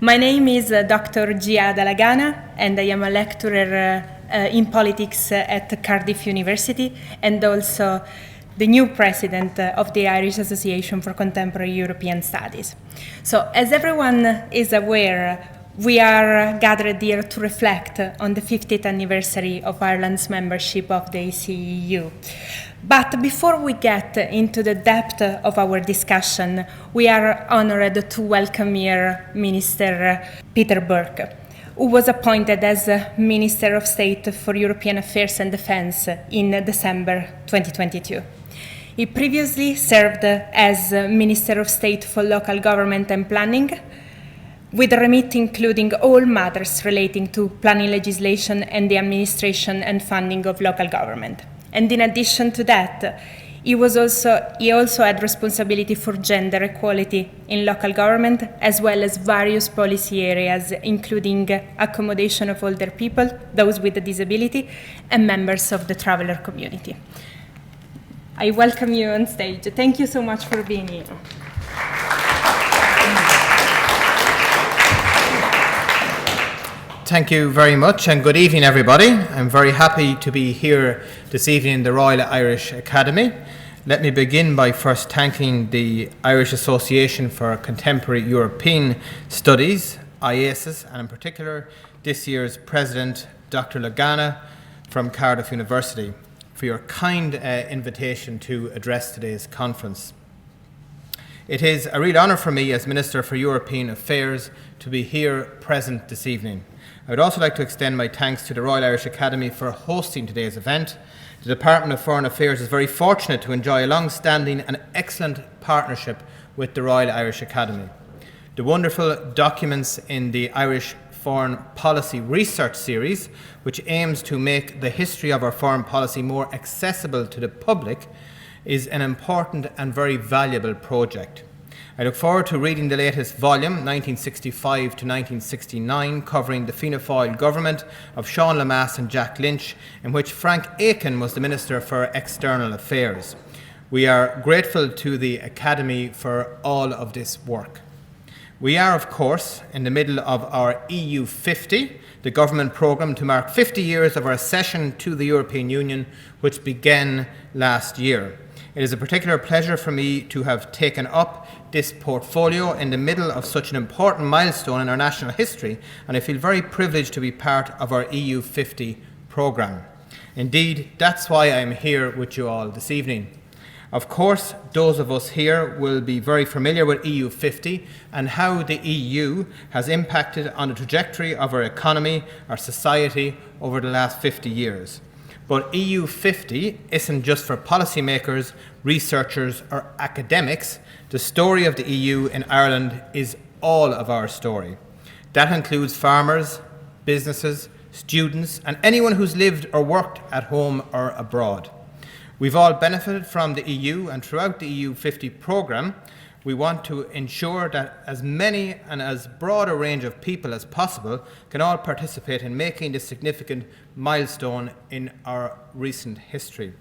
My name is Dr. Giada and I am a lecturer in politics at Cardiff University and also the new president of the Irish Association for Contemporary European Studies. So, as everyone is aware, we are gathered here to reflect on the 50th anniversary of Ireland's membership of the CEU. But before we get into the depth of our discussion, we are honored to welcome here Minister Peter Burke, who was appointed as Minister of State for European Affairs and Defence in December 2022. He previously served as Minister of State for Local Government and Planning, with a remit including all matters relating to planning legislation and the administration and funding of local government. And in addition to that, he also had responsibility for gender equality in local government, as well as various policy areas, including accommodation of older people, those with a disability, and members of the traveller community. I welcome you on stage. Thank you so much for being here. Thank you very much and good evening everybody. I'm very happy to be here this evening in the Royal Irish Academy. Let me begin by first thanking the Irish Association for Contemporary European Studies, IACES, and in particular this year's President, Dr. Lagada from Cardiff University, for your kind invitation to address today's conference. It is a real honour for me as Minister for European Affairs to be here present this evening. I would also like to extend my thanks to the Royal Irish Academy for hosting today's event. The Department of Foreign Affairs is very fortunate to enjoy a long-standing and excellent partnership with the Royal Irish Academy. The wonderful documents in the Irish Foreign Policy Research Series, which aims to make the history of our foreign policy more accessible to the public, is an important and very valuable project. I look forward to reading the latest volume, 1965 to 1969, covering the Fianna Fáil government of Sean Lemass and Jack Lynch, in which Frank Aiken was the Minister for External Affairs. We are grateful to the Academy for all of this work. We are, of course, in the middle of our EU 50, the government programme to mark 50 years of our accession to the European Union, which began last year. It is a particular pleasure for me to have taken up this portfolio in the middle of such an important milestone in our national history, and I feel very privileged to be part of our EU 50 programme. Indeed, that's why I am here with you all this evening. Of course, those of us here will be very familiar with EU 50 and how the EU has impacted on the trajectory of our economy, our society over the last 50 years. But EU 50 isn't just for policymakers, researchers or academics. The story of the EU in Ireland is all of our story. That includes farmers, businesses, students and anyone who's lived or worked at home or abroad. We've all benefited from the EU, and throughout the EU 50 programme we want to ensure that as many and as broad a range of people as possible can all participate in making this significant milestone in our recent history.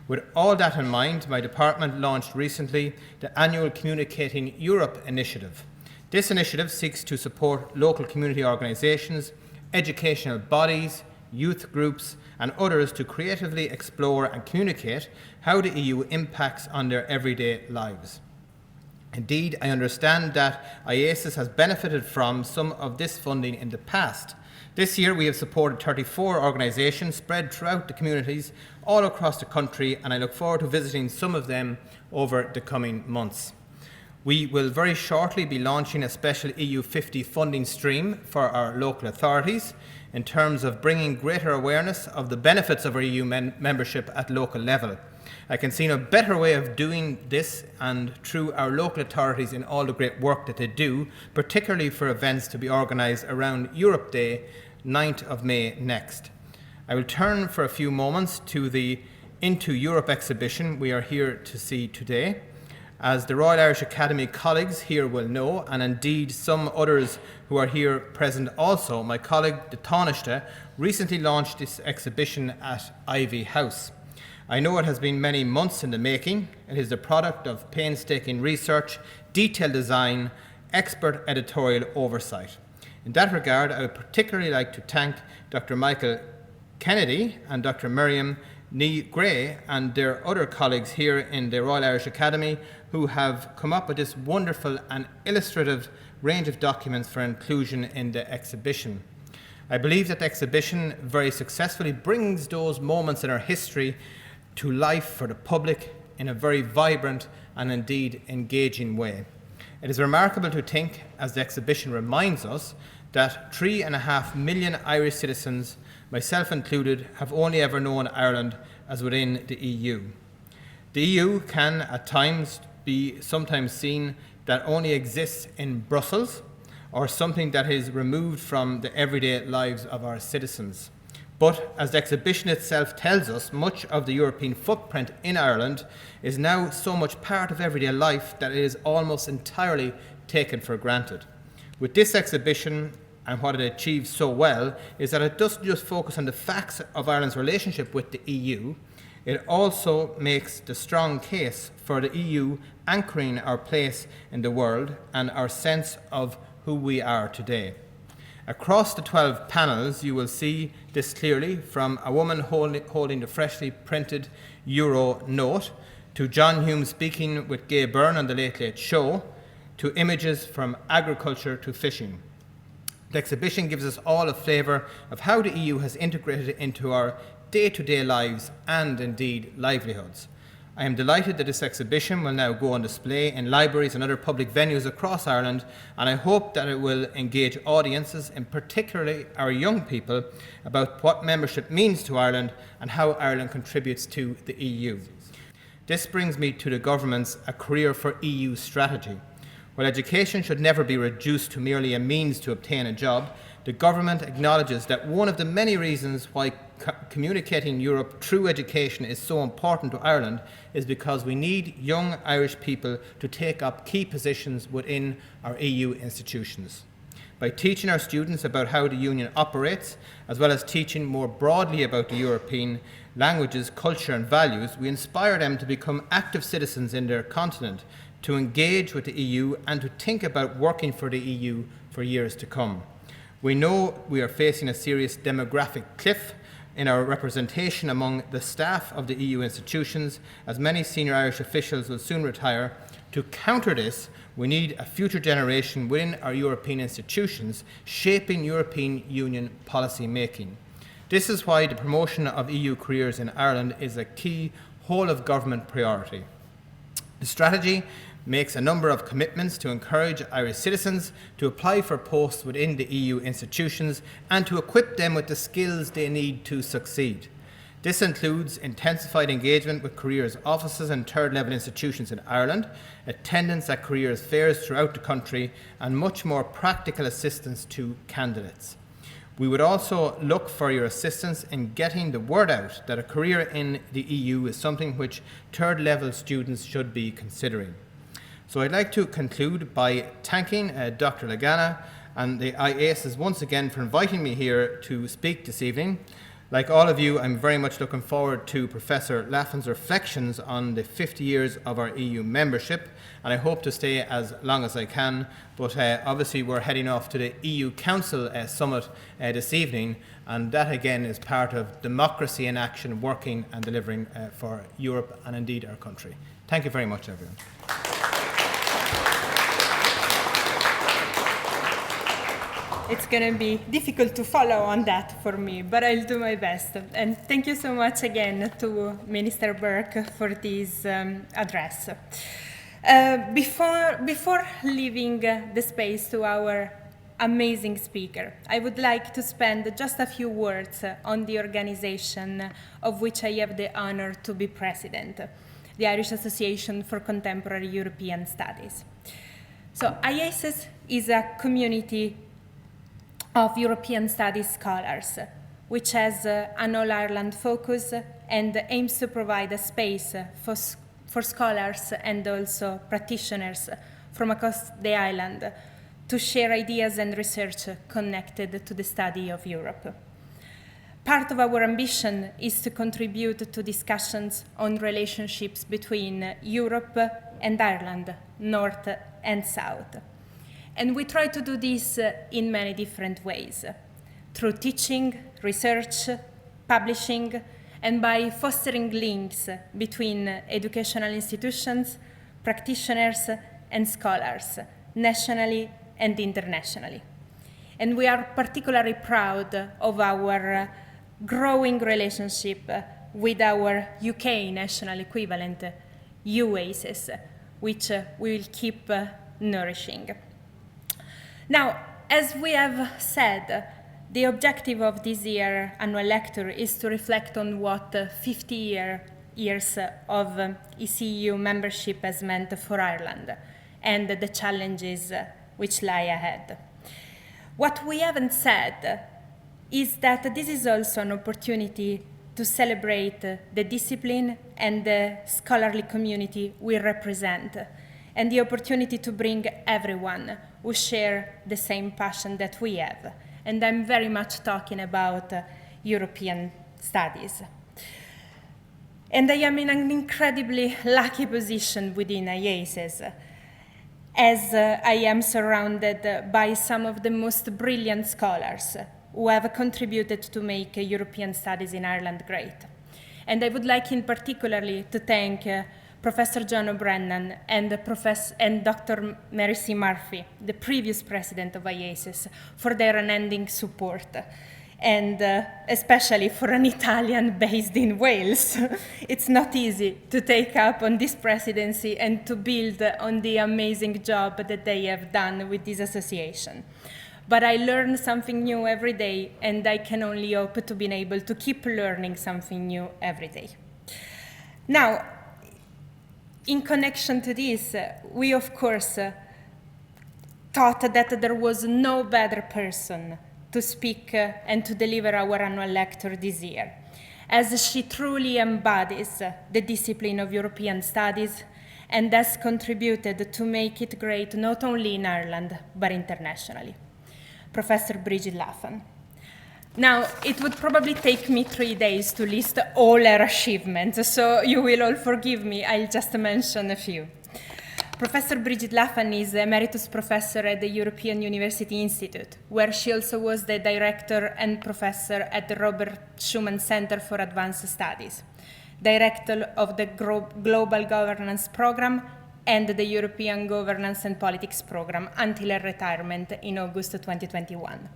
With all that in mind, my department launched recently the annual Communicating Europe initiative. This initiative seeks to support local community organisations, educational bodies, youth groups and others to creatively explore and communicate how the EU impacts on their everyday lives. Indeed, I understand that IACES has benefited from some of this funding in the past. This year we have supported 34 organisations spread throughout the communities all across the country, and I look forward to visiting some of them over the coming months. We will very shortly be launching a special EU 50 funding stream for our local authorities in terms of bringing greater awareness of the benefits of our EU membership at local level. I can see no better way of doing this and through our local authorities in all the great work that they do, particularly for events to be organised around Europe Day, 9th of May next. I will turn for a few moments to the Into Europe exhibition we are here to see today. As the Royal Irish Academy colleagues here will know, and indeed some others who are here present also, my colleague the Taoiseach recently launched this exhibition at Ivy House. I know it has been many months in the making. It is the product of painstaking research, detailed design, expert editorial oversight. In that regard, I would particularly like to thank Dr. Michael Kennedy and Dr. Miriam Gray and their other colleagues here in the Royal Irish Academy who have come up with this wonderful and illustrative range of documents for inclusion in the exhibition. I believe that the exhibition very successfully brings those moments in our history to life for the public in a very vibrant and indeed engaging way. It is remarkable to think, as the exhibition reminds us, that 3.5 million Irish citizens, myself included, have only ever known Ireland as within the EU. The EU can at times be sometimes seen that only exists in Brussels or something that is removed from the everyday lives of our citizens. But as the exhibition itself tells us, much of the European footprint in Ireland is now so much part of everyday life that it is almost entirely taken for granted. With this exhibition, and what it achieves so well, is that it doesn't just focus on the facts of Ireland's relationship with the EU, it also makes the strong case for the EU anchoring our place in the world and our sense of who we are today. Across the 12 panels, you will see this clearly, from a woman holding the freshly printed Euro note, to John Hume speaking with Gay Byrne on the Late Late Show, to images from agriculture to fishing. The exhibition gives us all a flavour of how the EU has integrated it into our day-to-day lives and indeed livelihoods. I am delighted that this exhibition will now go on display in libraries and other public venues across Ireland, and I hope that it will engage audiences, and particularly our young people, about what membership means to Ireland and how Ireland contributes to the EU. This brings me to the government's A Career for EU strategy. While education should never be reduced to merely a means to obtain a job, the government acknowledges that one of the many reasons why communicating Europe through education is so important to Ireland is because we need young Irish people to take up key positions within our EU institutions. By teaching our students about how the Union operates, as well as teaching more broadly about the European languages, culture and values, we inspire them to become active citizens in their continent, to engage with the EU and to think about working for the EU for years to come. We know we are facing a serious demographic cliff in our representation among the staff of the EU institutions, as many senior Irish officials will soon retire. To counter this, we need a future generation within our European institutions shaping European Union policy making. This is why the promotion of EU careers in Ireland is a key whole-of-government priority. The strategy makes a number of commitments to encourage Irish citizens to apply for posts within the EU institutions and to equip them with the skills they need to succeed. This includes intensified engagement with careers offices and third-level institutions in Ireland, attendance at careers fairs throughout the country, and much more practical assistance to candidates. We would also look for your assistance in getting the word out that a career in the EU is something which third-level students should be considering. So I'd like to conclude by thanking Dr. Lagada and the IACES once again for inviting me here to speak this evening. Like all of you, I'm very much looking forward to Professor Laffan's reflections on the 50 years of our EU membership, and I hope to stay as long as I can, but obviously we're heading off to the EU Council Summit this evening, and that again is part of democracy in action, working and delivering for Europe and indeed our country. Thank you very much, everyone. It's going to be difficult to follow on that for me, but I'll do my best. And thank you so much again to Minister Burke for this address. Before leaving the space to our amazing speaker, I would like to spend just a few words on the organization of which I have the honor to be president, the Irish Association for Contemporary European Studies. So IACES is a community of European Studies scholars, which has an all-Ireland focus and aims to provide a space for scholars and also practitioners from across the island to share ideas and research connected to the study of Europe. Part of our ambition is to contribute to discussions on relationships between Europe and Ireland, North and South. And we try to do this in many different ways, through teaching, research, publishing, and by fostering links between educational institutions, practitioners, and scholars, nationally and internationally. And we are particularly proud of our growing relationship with our UK national equivalent, IACES, which we will keep nourishing. Now, as we have said, the objective of this year's annual lecture is to reflect on what 50 years of ECU membership has meant for Ireland and the challenges which lie ahead. What we haven't said is that this is also an opportunity to celebrate the discipline and the scholarly community we represent, and the opportunity to bring everyone who share the same passion that we have. And I'm very much talking about European studies. And I am in an incredibly lucky position within IACES, as I am surrounded by some of the most brilliant scholars who have contributed to make European studies in Ireland great. And I would like in particularly to thank Professor John O'Brennan and Dr. Mary C. Murphy, the previous president of IACES, for their unending support, and especially for an Italian based in Wales. It's not easy to take up on this presidency and to build on the amazing job that they have done with this association. But I learn something new every day, and I can only hope to be able to keep learning something new every day. Now, in connection to this, we of course thought that there was no better person to speak and to deliver our annual lecture this year, as she truly embodies the discipline of European studies and has contributed to make it great not only in Ireland but internationally. Professor Brigid Laffan. Now, it would probably take me 3 days to list all her achievements, so you will all forgive me, I'll just mention a few. Professor Brigid Laffan is Emeritus Professor at the European University Institute, where she also was the Director and Professor at the Robert Schuman Center for Advanced Studies, Director of the Global Governance Program and the European Governance and Politics Program until her retirement in August 2021.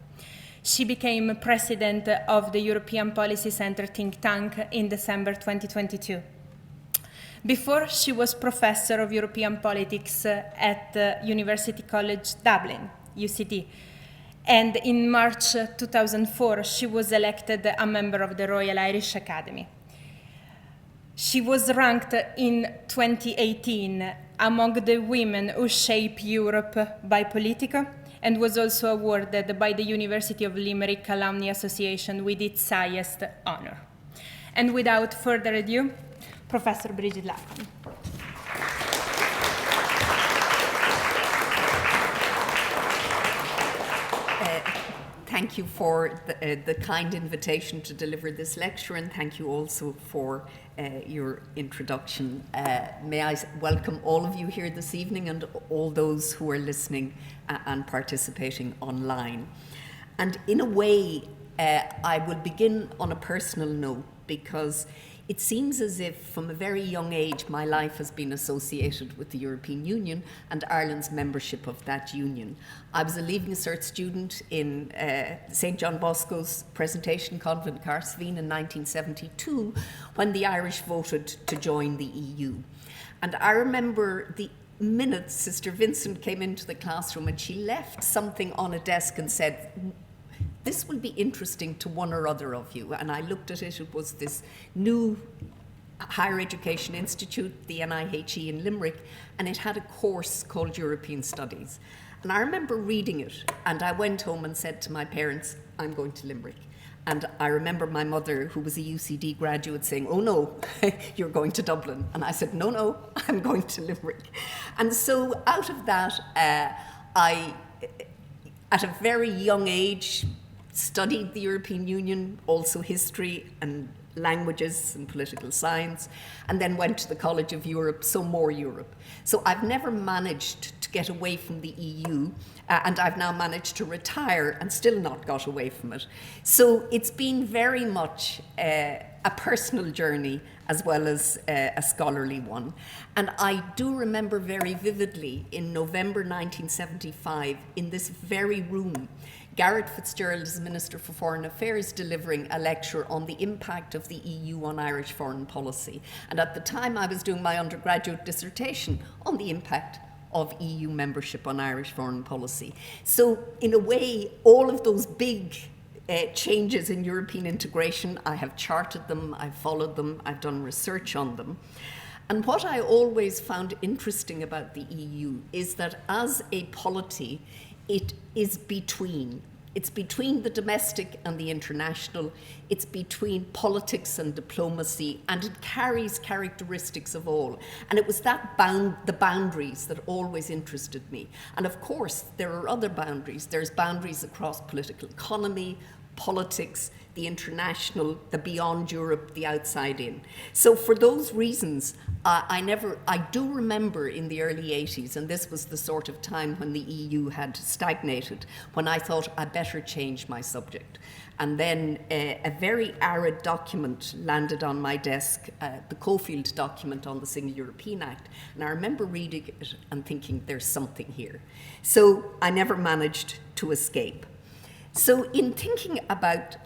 She became president of the European Policy Center think tank in December 2022. Before, she was professor of European politics at University College Dublin, UCD. And in March 2004, she was elected a member of the Royal Irish Academy. She was ranked in 2018 among the women who shape Europe by Politico, and was also awarded by the University of Limerick Alumni Association with its highest honor. And without further ado, Professor Brigid Laffan. Thank you for the kind invitation to deliver this lecture, and thank you also for your introduction. May I welcome all of you here this evening and all those who are listening and participating online. And in a way, I will begin on a personal note, because it seems as if from a very young age my life has been associated with the European Union and Ireland's membership of that union. I was a Leaving Cert student in St. John Bosco's Presentation Convent, Carsveen in 1972, when the Irish voted to join the EU. And I remember the minute Sister Vincent came into the classroom and she left something on a desk and said, "This will be interesting to one or other of you." And I looked at it, it was this new higher education institute, the NIHE in Limerick, and it had a course called European Studies. And I remember reading it, and I went home and said to my parents, "I'm going to Limerick." And I remember my mother, who was a UCD graduate, saying, "Oh no, you're going to Dublin." And I said, no, I'm going to Limerick. And so out of that, I, at a very young age, studied the European Union, also history, and languages and political science, and then went to the College of Europe, so more Europe. So I've never managed to get away from the EU, and I've now managed to retire and still not got away from it. So it's been very much a personal journey as well as a scholarly one. And I do remember very vividly in November 1975, in this very room, Garrett Fitzgerald is Minister for Foreign Affairs delivering a lecture on the impact of the EU on Irish foreign policy. And at the time I was doing my undergraduate dissertation on the impact of EU membership on Irish foreign policy. So in a way, all of those big changes in European integration, I have charted them, I've followed them, I've done research on them. And what I always found interesting about the EU is that as a polity, it is between. It's between the domestic and the international. It's between politics and diplomacy, and it carries characteristics of all. And it was that the boundaries that always interested me. And of course, there are other boundaries. There's boundaries across political economy, politics, the international, the beyond Europe, the outside in. So for those reasons, I do remember in the early 80s, and this was the sort of time when the EU had stagnated, when I thought I better change my subject. And then a very arid document landed on my desk, the Cofield document on the Single European Act. And I remember reading it and thinking, there's something here. So I never managed to escape. So in thinking about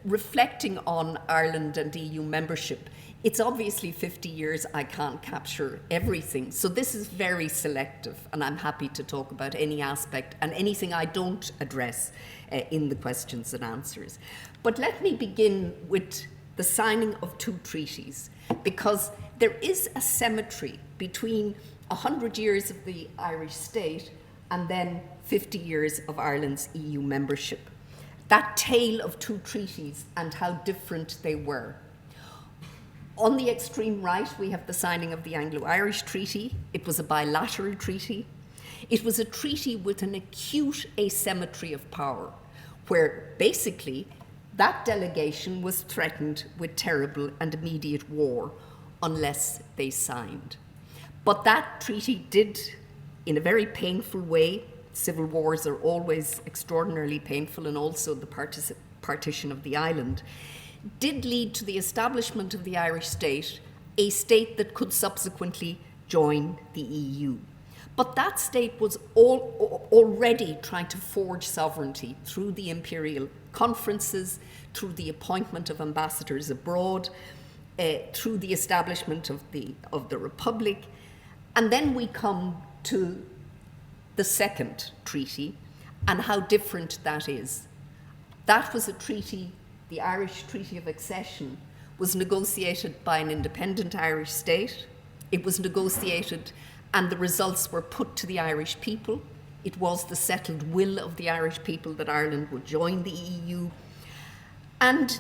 reflecting on Ireland and EU membership, it's obviously 50 years, I can't capture everything. So this is very selective, and I'm happy to talk about any aspect and anything I don't address in the questions and answers. But let me begin with the signing of two treaties, because there is a symmetry between 100 years of the Irish state and then 50 years of Ireland's EU membership. That tale of two treaties and how different they were. On the extreme right, we have the signing of the Anglo-Irish Treaty. It was a bilateral treaty. It was a treaty with an acute asymmetry of power, where basically that delegation was threatened with terrible and immediate war unless they signed. But that treaty did, in a very painful way, civil wars are always extraordinarily painful, and also the partition of the island, did lead to the establishment of the Irish state, a state that could subsequently join the EU. But that state was already trying to forge sovereignty through the imperial conferences, through the appointment of ambassadors abroad, through the establishment of the Republic. And then we come to the second treaty and how different that is. That was a treaty, the Irish Treaty of Accession, was negotiated by an independent Irish state. It was negotiated and the results were put to the Irish people. It was the settled will of the Irish people that Ireland would join the EU. And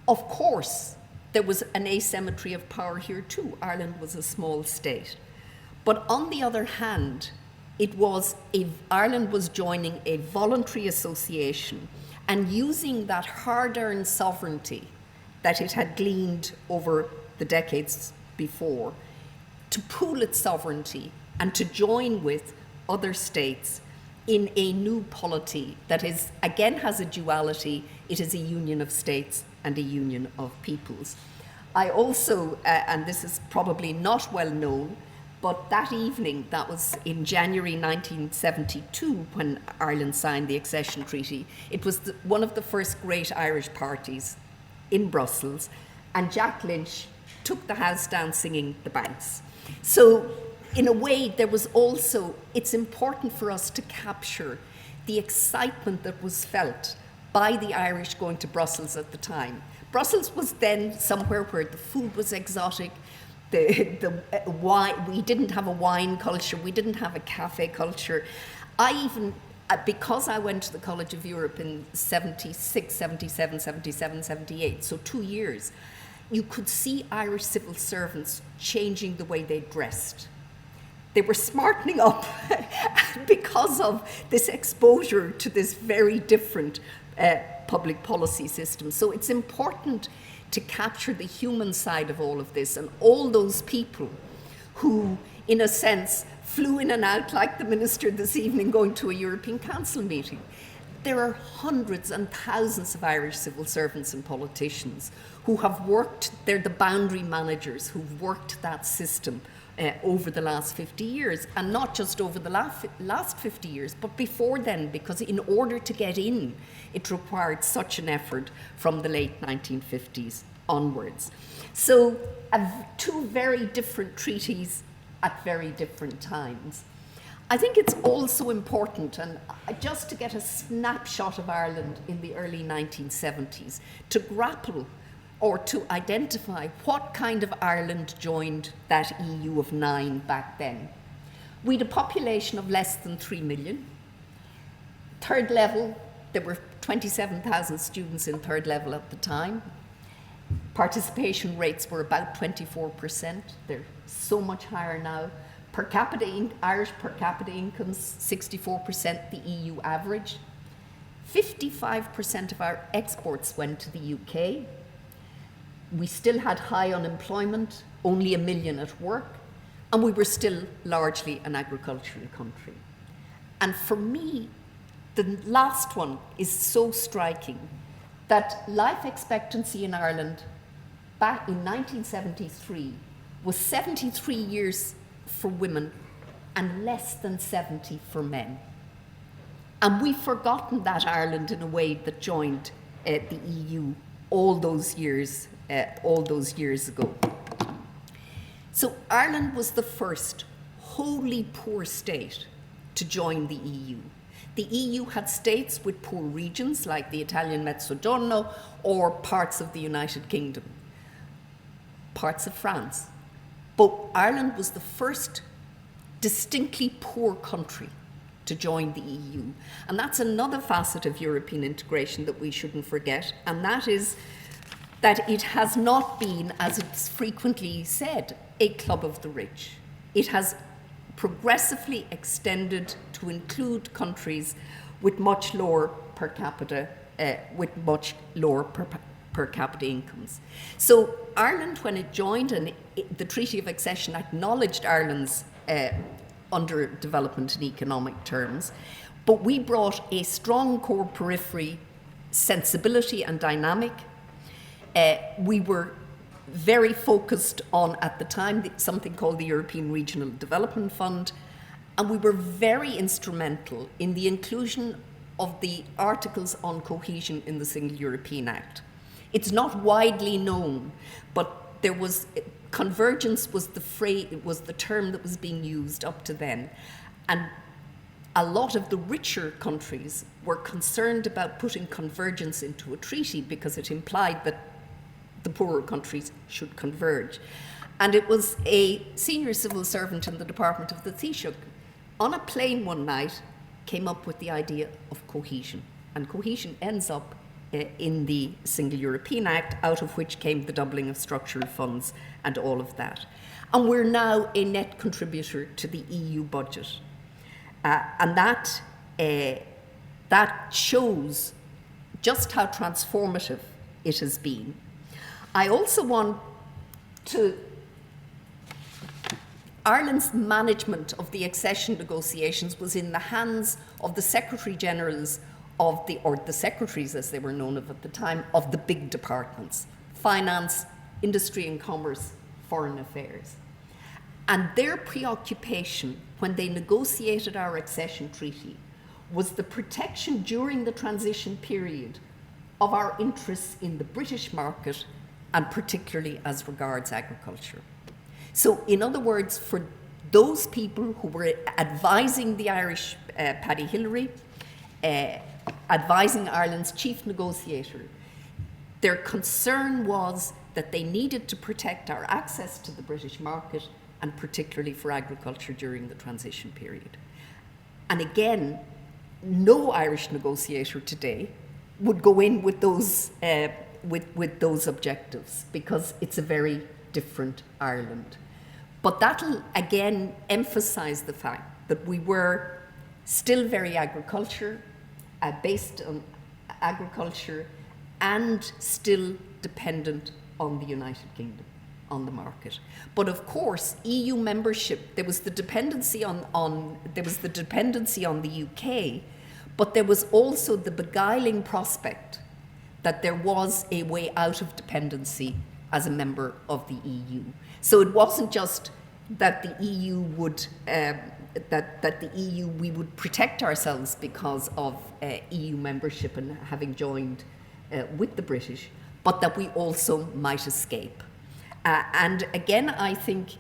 of course, there was an asymmetry of power here too. Ireland was a small state. But on the other hand, Ireland was joining a voluntary association and using that hard-earned sovereignty that it had gleaned over the decades before to pool its sovereignty and to join with other states in a new polity that is, again, has a duality. It is a union of states and a union of peoples. I also, and this is probably not well known, but that evening, that was in January 1972, when Ireland signed the accession treaty, it was one of the first great Irish parties in Brussels, and Jack Lynch took the house down singing the Banks. So in a way, there was also, it's important for us to capture the excitement that was felt by the Irish going to Brussels at the time. Brussels was then somewhere where the food was exotic, we didn't have a wine culture, we didn't have a cafe culture. Because I went to the College of Europe in 76, 77, 77, 78, so 2 years, you could see Irish civil servants changing the way they dressed. They were smartening up because of this exposure to this very different public policy system. So it's important to capture the human side of all of this, and all those people who, in a sense, flew in and out like the minister this evening going to a European Council meeting. There are hundreds and thousands of Irish civil servants and politicians who have worked, they're the boundary managers who've worked that system over the last 50 years, and not just over the last 50 years, but before then, because in order to get in, it required such an effort from the late 1950s onwards. So two very different treaties at very different times. I think it's also important, and just to get a snapshot of Ireland in the early 1970s, to grapple or to identify what kind of Ireland joined that EU of 9 back then. We had a population of less than 3 million. Third level, there were 27,000 students in third level at the time. Participation rates were about 24%. They're so much higher now. Irish per capita incomes, 64%, the EU average. 55% of our exports went to the UK. We still had high unemployment, only 1 million at work, and we were still largely an agricultural country. And for me, the last one is so striking, that life expectancy in Ireland back in 1973 was 73 years for women and less than 70 for men. And we've forgotten that Ireland in a way that joined the EU all those years ago. So Ireland was the first wholly poor state to join the EU. The EU had states with poor regions like the Italian Mezzogiorno or parts of the United Kingdom, parts of France. But Ireland was the first distinctly poor country to join the EU. And that's another facet of European integration that we shouldn't forget, and that is that it has not been, as it's frequently said, a club of the rich. It has progressively extended to include countries with much lower per capita incomes. So Ireland, when it joined, and the Treaty of Accession acknowledged Ireland's underdevelopment in economic terms, but we brought a strong core periphery sensibility and dynamic. We were very focused on, at the time, something called the European Regional Development Fund, and we were very instrumental in the inclusion of the articles on cohesion in the Single European Act. It's not widely known, but there was convergence was the term that was being used up to then, and a lot of the richer countries were concerned about putting convergence into a treaty because it implied that the poorer countries should converge. And it was a senior civil servant in the Department of the Taoiseach, on a plane one night, came up with the idea of cohesion. And cohesion ends up in the Single European Act, out of which came the doubling of structural funds and all of that. And we're now a net contributor to the EU budget. And that shows just how transformative it has been. I also want to, Ireland's management of the accession negotiations was in the hands of the Secretary Generals or the secretaries as they were known of at the time, of the big departments: finance, industry and commerce, foreign affairs. And their preoccupation when they negotiated our accession treaty was the protection during the transition period of our interests in the British market, and particularly as regards agriculture. So, in other words, for those people who were advising the Irish, Paddy Hillery, advising Ireland's chief negotiator, their concern was that they needed to protect our access to the British market, and particularly for agriculture during the transition period. And again, no Irish negotiator today would go in with those objectives, because it's a very different Ireland. But that'll again emphasize the fact that we were still very based on agriculture, and still dependent on the United Kingdom, on the market. But of course, EU membership, there was the dependency on the UK, but there was also the beguiling prospect that there was a way out of dependency as a member of the EU. So it wasn't just that the EU would we would protect ourselves because of EU membership and having joined with the British, but that we also might escape. And again, I think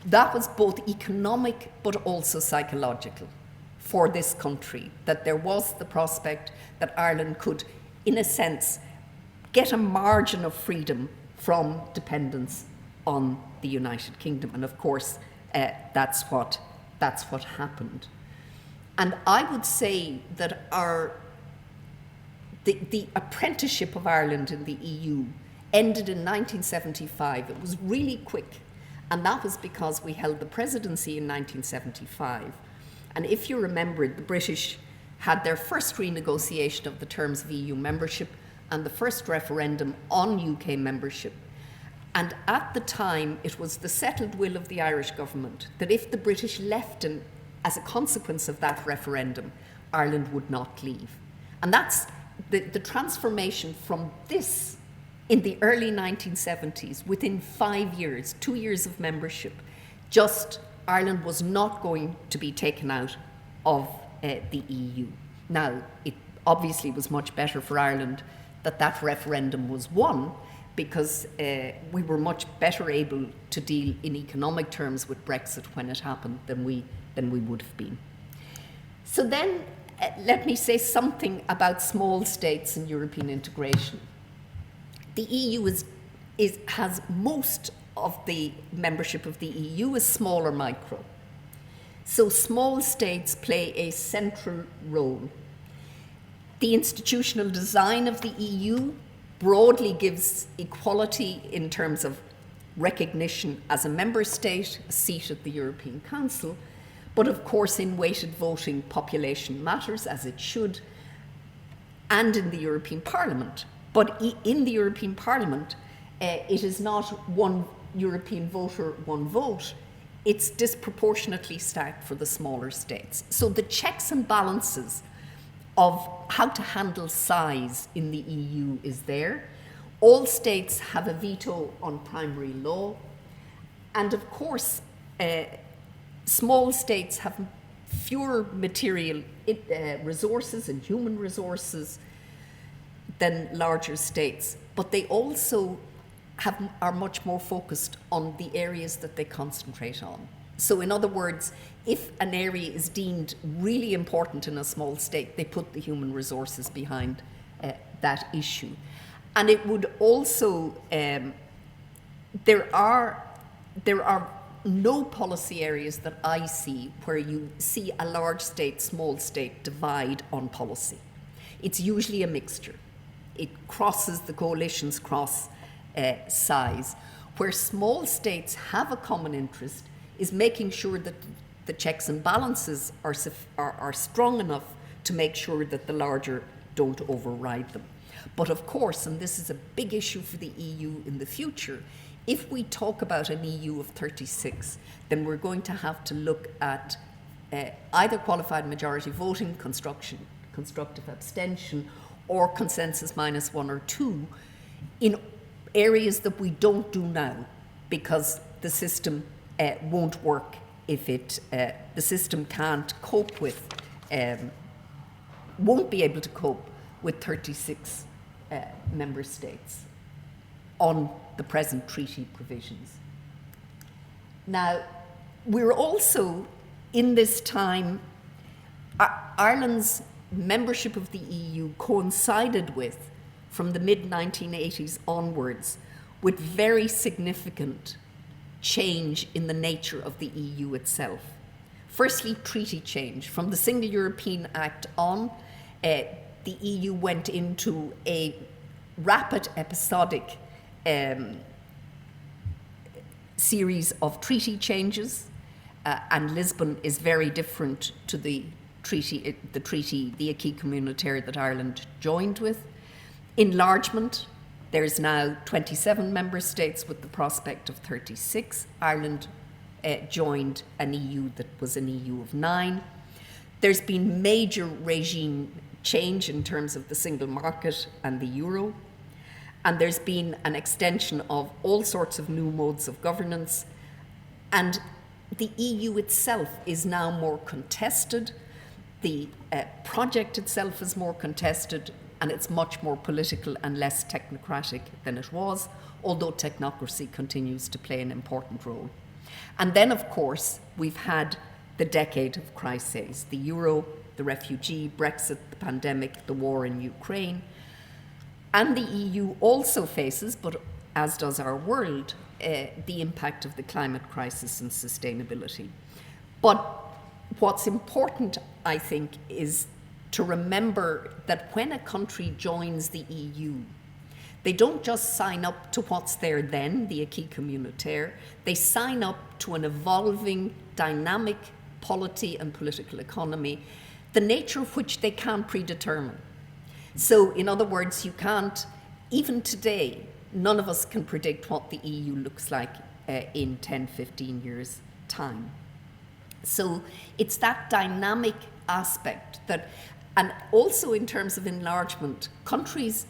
that was both economic but also psychological for this country, that there was the prospect that Ireland could, in a sense, get a margin of freedom from dependence on the United Kingdom. And of course, that's what happened. And I would say that the apprenticeship of Ireland in the EU ended in 1975. It was really quick, and that was because we held the presidency in 1975. And if you remember, the British had their first renegotiation of the terms of EU membership and the first referendum on UK membership. And at the time, it was the settled will of the Irish government that if the British left as a consequence of that referendum, Ireland would not leave. And that's the transformation from this in the early 1970s, within 5 years, 2 years of membership, just Ireland was not going to be taken out of the EU. Now, it obviously was much better for Ireland that referendum was won, because we were much better able to deal in economic terms with Brexit when it happened than we would have been. So then, let me say something about small states and European integration. The EU has most of the membership of the EU is small or micro. So small states play a central role. The institutional design of the EU broadly gives equality in terms of recognition as a member state, a seat at the European Council, but of course in weighted voting population matters, as it should, and in the European Parliament. But in the European Parliament, it is not one European voter, one vote. It's disproportionately stacked for the smaller states. So the checks and balances of how to handle size in the EU is there. All states have a veto on primary law. And of course, small states have fewer material resources and human resources than larger states, but they also are much more focused on the areas that they concentrate on. So in other words, if an area is deemed really important in a small state, they put the human resources behind that issue. And it would also, there are no policy areas that I see where you see a large state, small state divide on policy. It's usually a mixture. It crosses, the coalitions cross size. Where small states have a common interest is making sure that the checks and balances are strong enough to make sure that the larger don't override them. But of course, and this is a big issue for the EU in the future, if we talk about an EU of 36, then we're going to have to look at either qualified majority voting, constructive abstention, or consensus minus 1 or 2 in areas that we don't do now, because the system won't work if the system can't cope with, won't be able to cope with 36 member states on the present treaty provisions. Now, we're also, in this time, Ireland's membership of the EU coincided with, from the mid-1980s onwards, with very significant change in the nature of the EU itself. Firstly, treaty change. From the Single European Act on, the EU went into a rapid episodic series of treaty changes, and Lisbon is very different to the treaty, the acquis communautaire that Ireland joined with. Enlargement, There's now 27 member states with the prospect of 36. Ireland joined an EU that was an EU of 9. There's been major regime change in terms of the single market and the euro. And there's been an extension of all sorts of new modes of governance. And the EU itself is now more contested. The project itself is more contested, and it's much more political and less technocratic than it was, although technocracy continues to play an important role. And then, of course, we've had the decade of crises, the euro, the refugee, Brexit, the pandemic, the war in Ukraine. And the EU also faces, but as does our world, the impact of the climate crisis and sustainability. But what's important, I think, is to remember that when a country joins the EU, they don't just sign up to what's there then, the acquis communautaire, they sign up to an evolving, dynamic polity and political economy, the nature of which they can't predetermine. So, in other words, you can't, even today, none of us can predict what the EU looks like in 10, 15 years' time. So it's that dynamic aspect that, and also in terms of enlargement, countries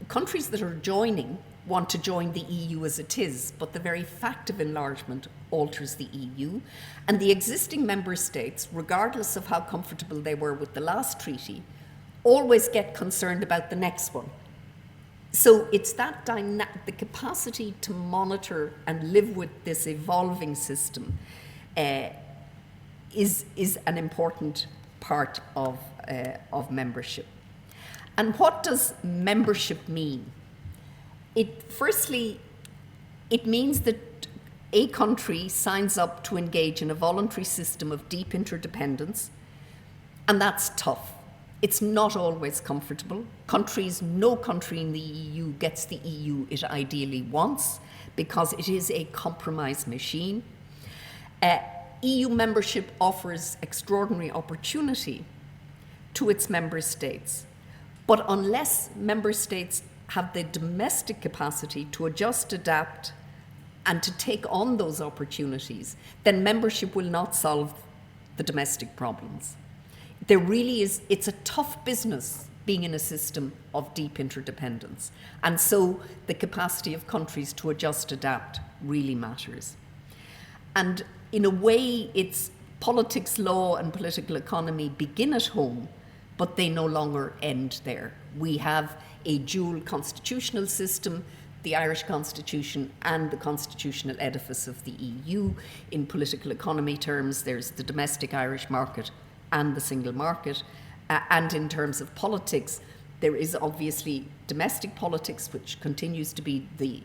that are joining want to join the EU as it is, but the very fact of enlargement alters the EU. And the existing member states, regardless of how comfortable they were with the last treaty, always get concerned about the next one. So it's that the capacity to monitor and live with this evolving system is an important part of membership. And what does membership mean? Firstly, it means that a country signs up to engage in a voluntary system of deep interdependence, and that's tough. It's not always comfortable. No country in the EU gets the EU it ideally wants, because it is a compromise machine. EU membership offers extraordinary opportunity to its member states, but unless member states have the domestic capacity to adjust, adapt, and to take on those opportunities, then membership will not solve the domestic problems. There really is, it's a tough business being in a system of deep interdependence. And so the capacity of countries to adjust, adapt really matters. And in a way, it's politics, law, and political economy begin at home, but they no longer end there. We have a dual constitutional system, the Irish Constitution and the constitutional edifice of the EU. In political economy terms, there's the domestic Irish market and the single market. And in terms of politics, there is obviously domestic politics, which continues to be the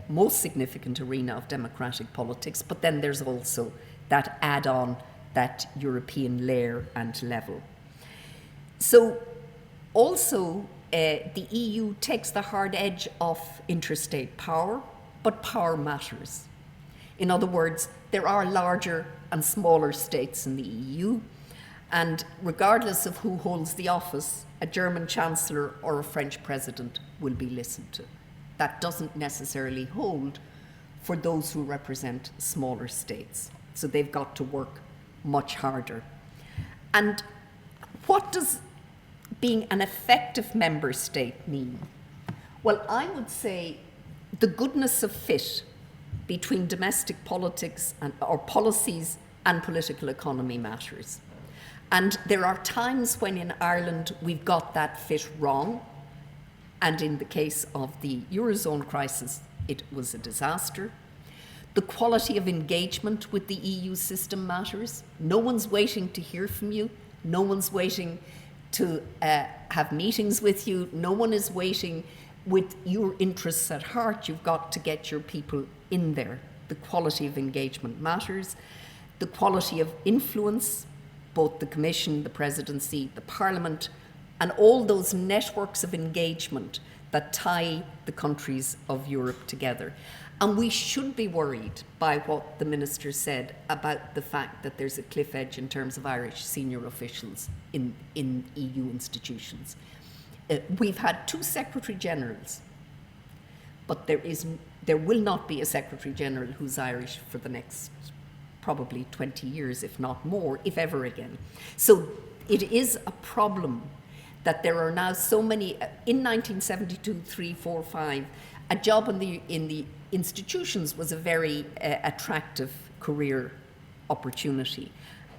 most significant arena of democratic politics, but then there's also that add-on, that European layer and level. So also, the EU takes the hard edge off interstate power, but power matters. In other words, there are larger and smaller states in the EU, and regardless of who holds the office, a German chancellor or a French president will be listened to. That doesn't necessarily hold for those who represent smaller states. So they've got to work much harder. And what does being an effective member state mean? Well, I would say the goodness of fit between domestic politics or policies and political economy matters. And there are times when in Ireland we've got that fit wrong. And in the case of the Eurozone crisis, it was a disaster. The quality of engagement with the EU system matters. No one's waiting to hear from you. No one's waiting to have meetings with you. No one is waiting with your interests at heart. You've got to get your people in there. The quality of engagement matters. The quality of influence, both the Commission, the Presidency, the Parliament, and all those networks of engagement that tie the countries of Europe together. And we should be worried by what the Minister said about the fact that there's a cliff edge in terms of Irish senior officials in EU institutions. We've had 2 Secretary Generals but there will not be a Secretary General who's Irish for the next probably 20 years, if not more, if ever again. So it is a problem that there are now so many, in 1972, 3, 4, 5, a job in the institutions was a very attractive career opportunity.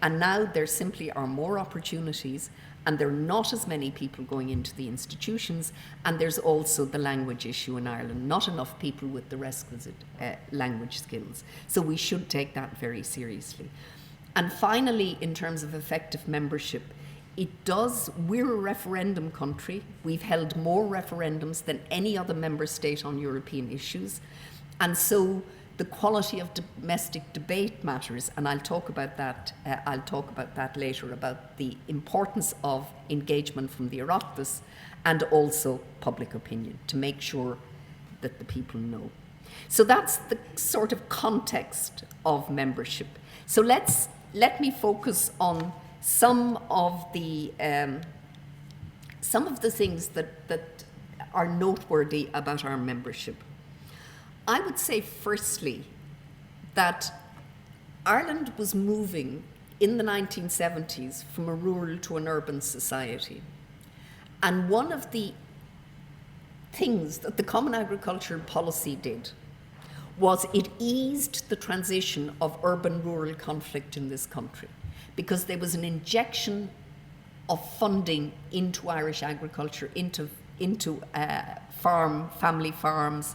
And now there simply are more opportunities, and there are not as many people going into the institutions, and there's also the language issue in Ireland, not enough people with the requisite language skills. So we should take that very seriously. And finally, in terms of effective membership, we're a referendum country. We've held more referendums than any other member state on European issues. And so the quality of domestic debate matters, and I'll talk about that later, about the importance of engagement from the Oireachtas and also public opinion, to make sure that the people know. So that's the sort of context of membership. So let me focus on some of the things that are noteworthy about our membership. I would say, firstly, that Ireland was moving in the 1970s from a rural to an urban society. And one of the things that the Common Agricultural Policy did was it eased the transition of urban-rural conflict in this country, because there was an injection of funding into Irish agriculture, into family farms,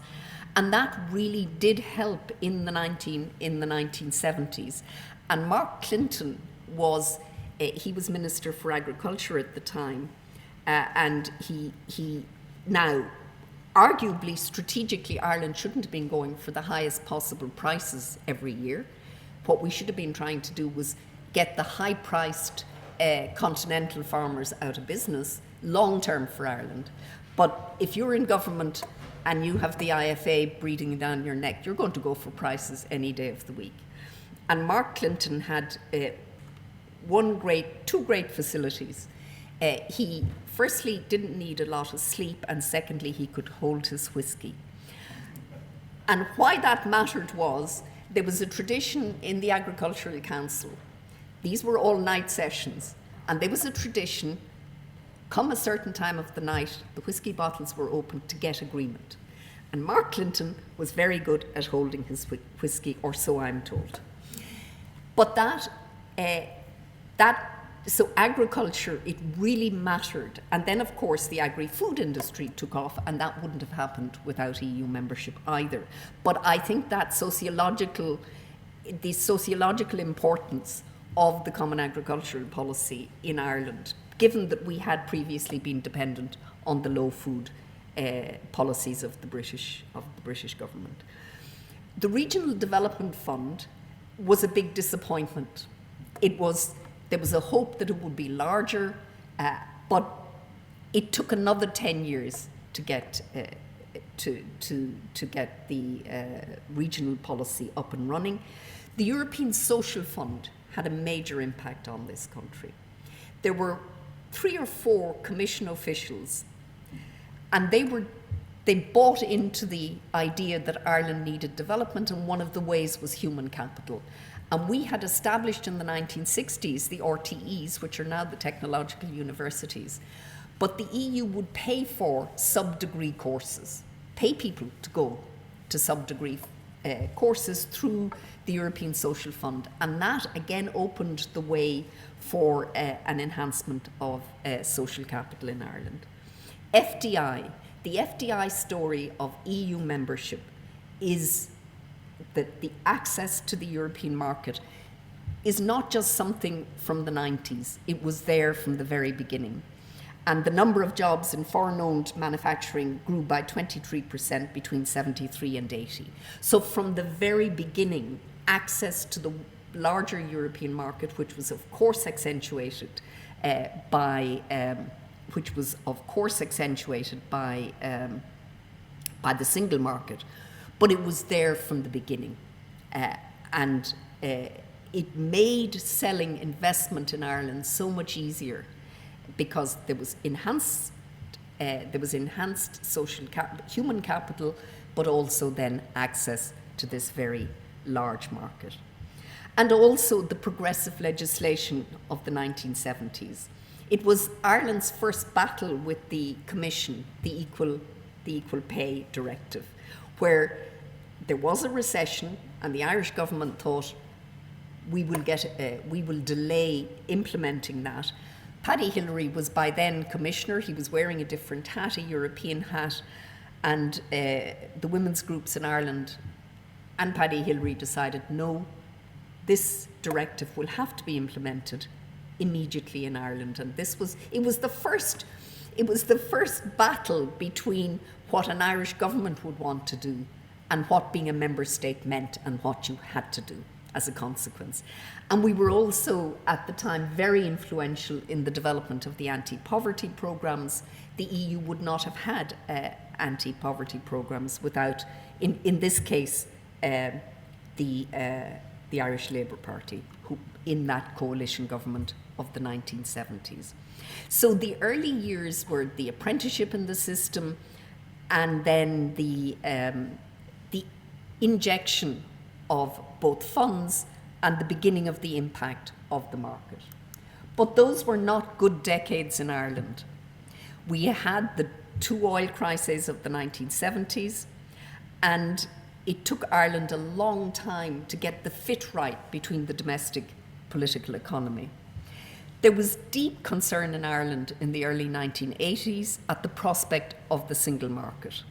and that really did help in the 1970s. And Mark Clinton was Minister for Agriculture at the time, and he now, arguably, strategically, Ireland shouldn't have been going for the highest possible prices every year. What we should have been trying to do was get the high-priced continental farmers out of business, long-term for Ireland. But if you're in government and you have the IFA breathing down your neck, you're going to go for prices any day of the week. And Mark Clinton had two great facilities. He firstly didn't need a lot of sleep, and secondly, he could hold his whiskey. And why that mattered was there was a tradition in the Agricultural Council. These were all night sessions, and there was a tradition, come a certain time of the night, the whiskey bottles were opened to get agreement. And Mark Clinton was very good at holding his whiskey, or so I'm told. But so agriculture, it really mattered. And then, of course, the agri-food industry took off, and that wouldn't have happened without EU membership either. But I think that the sociological importance of the Common Agricultural Policy in Ireland, given that we had previously been dependent on the low food policies of the British government. The Regional Development Fund was a big disappointment. There was a hope that it would be larger, but it took another 10 years to get the regional policy up and running. The European Social Fund had a major impact on this country. There were 3 or 4 Commission officials, and they bought into the idea that Ireland needed development, and one of the ways was human capital. And we had established in the 1960s the RTEs, which are now the technological universities. But the EU would pay for sub-degree courses, pay people to go to sub-degree courses through the European Social Fund. And that, again, opened the way for an enhancement of social capital in Ireland. FDI, the FDI story of EU membership is that the access to the European market is not just something from the 90s. It was there from the very beginning. And the number of jobs in foreign-owned manufacturing grew by 23% between 73 and 80. So from the very beginning, access to the larger European market, which was of course accentuated by the single market, but it was there from the beginning. And it made selling investment in Ireland so much easier because there was enhanced human capital, but also then access to this very large market. And also the progressive legislation of the 1970s. It was Ireland's first battle with the Commission, the Equal Pay Directive, where there was a recession and the Irish government thought we will delay implementing that. Paddy Hillery was by then commissioner. He was wearing a different hat, a European hat, and the women's groups in Ireland and Paddy Hillery decided, no, this directive will have to be implemented immediately in Ireland. And it was the first battle between what an Irish government would want to do and what being a member state meant and what you had to do as a consequence. And we were also, at the time, very influential in the development of the anti-poverty programmes. The EU would not have had anti-poverty programmes without, in this case, the Irish Labour Party, who in that coalition government of the 1970s. So the early years were the apprenticeship in the system, and then the injection of both funds and the beginning of the impact of the market. But those were not good decades in Ireland. We had the two oil crises of the 1970s, and it took Ireland a long time to get the fit right between the domestic political economy. There was deep concern in Ireland in the early 1980s at the prospect of the single market.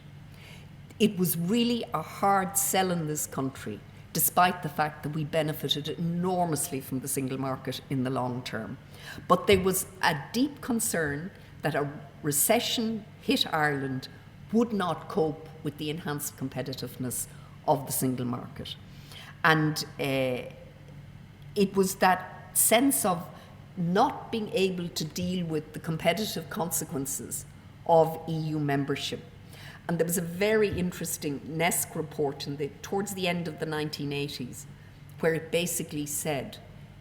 It was really a hard sell in this country, despite the fact that we benefited enormously from the single market in the long term. But there was a deep concern that a recession hit Ireland would not cope with the enhanced competitiveness of the single market. And it was that sense of not being able to deal with the competitive consequences of EU membership. And there was a very interesting NESC report towards the end of the 1980s, where it basically said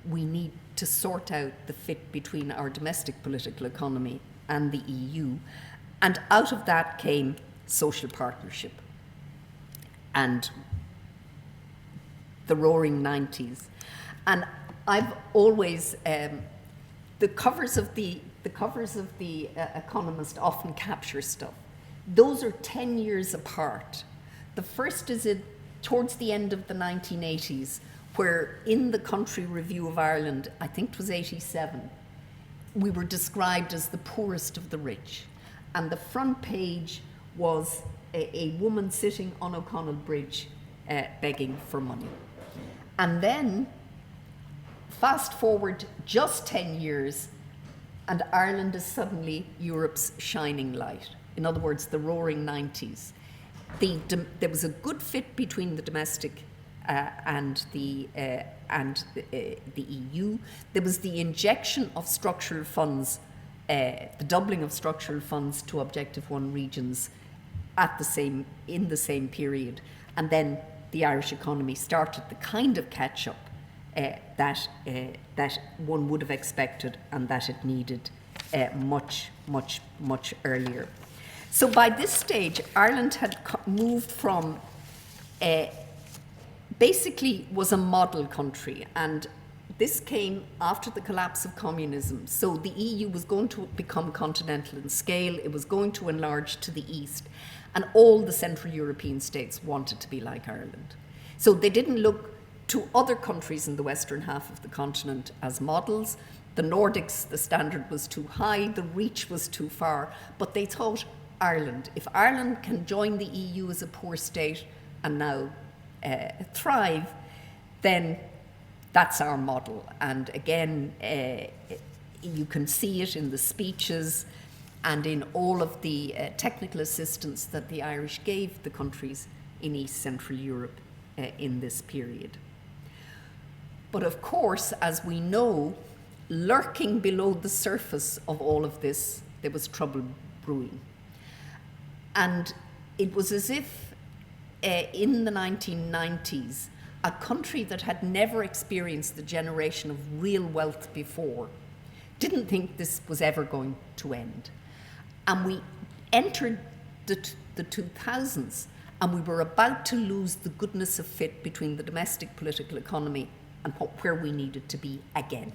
we need to sort out the fit between our domestic political economy and the EU. And out of that came social partnership and the roaring 90s. And I've always, the covers of the Economist often capture stuff. Those are 10 years apart. The first is towards the end of the 1980s, where in the Country Review of Ireland, I think it was 87, we were described as the poorest of the rich. And the front page was a woman sitting on O'Connell Bridge begging for money. And then, fast forward just 10 years, and Ireland is suddenly Europe's shining light. In other words, the roaring 90s. There was a good fit between the domestic and the EU. There was the injection of structural funds, the doubling of structural funds to Objective 1 regions in the same period. And then the Irish economy started the kind of catch-up that one would have expected and that it needed much earlier. So by this stage, Ireland had moved from, basically was a model country, and this came after the collapse of communism. So the EU was going to become continental in scale, it was going to enlarge to the east, and all the Central European states wanted to be like Ireland. So they didn't look to other countries in the western half of the continent as models. The Nordics, the standard was too high, the reach was too far, but they thought, Ireland. If Ireland can join the EU as a poor state and now thrive, then that's our model. And again, you can see it in the speeches and in all of the technical assistance that the Irish gave the countries in East Central Europe in this period. But of course, as we know, lurking below the surface of all of this, there was trouble brewing. And it was as if in the 1990s, a country that had never experienced the generation of real wealth before didn't think this was ever going to end. And we entered the 2000s, And we were about to lose the goodness of fit between the domestic political economy and where we needed to be again.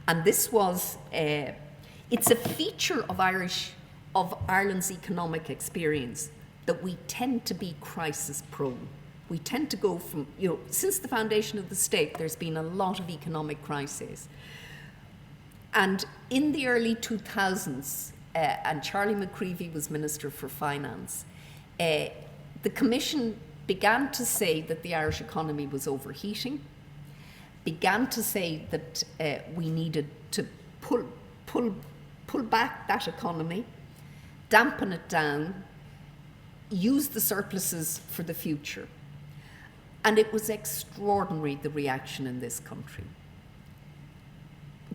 And this was, it's a feature of Ireland's economic experience that we tend to be crisis prone. We tend to go from, since the foundation of the state, there's been a lot of economic crises. And in the early 2000s, and Charlie McCreevy was Minister for Finance, the Commission began to say that the Irish economy was overheating, began to say that we needed to pull back that economy, dampen it down, use the surpluses for the future. And it was extraordinary, the reaction in this country.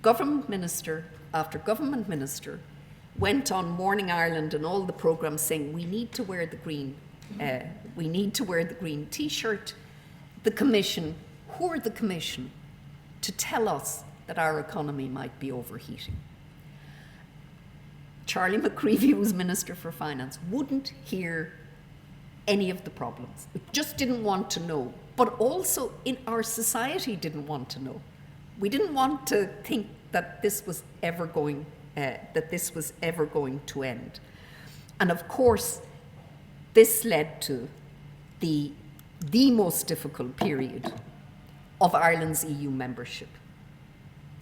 Government minister after government minister went on Morning Ireland and all the programmes saying we need to wear the green T-shirt. The Commission, who are the Commission to tell us that our economy might be overheating? Charlie McCreevy, who was Minister for Finance, wouldn't hear any of the problems. Just didn't want to know. But also in our society didn't want to know. We didn't want to think that this was ever going to end. And of course, this led to the most difficult period of Ireland's EU membership.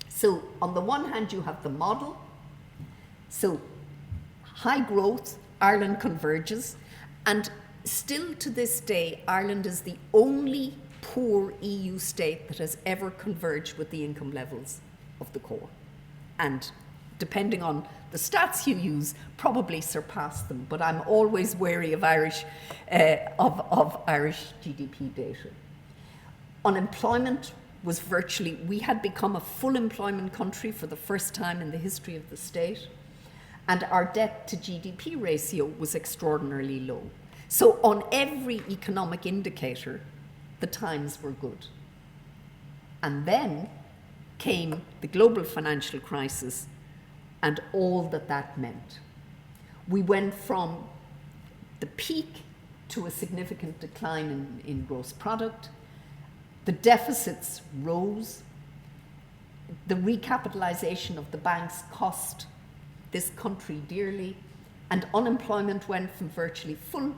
So on the one hand, you have the model. So high growth, Ireland converges, and still to this day, Ireland is the only poor EU state that has ever converged with the income levels of the core. And depending on the stats you use, probably surpass them. But I'm always wary of Irish GDP data. Unemployment was we had become a full employment country for the first time in the history of the state. And our debt to GDP ratio was extraordinarily low. So on every economic indicator, the times were good. And then came the global financial crisis and all that meant. We went from the peak to a significant decline in gross product. The deficits rose. The recapitalization of the banks cost this country dearly, and unemployment went from virtually full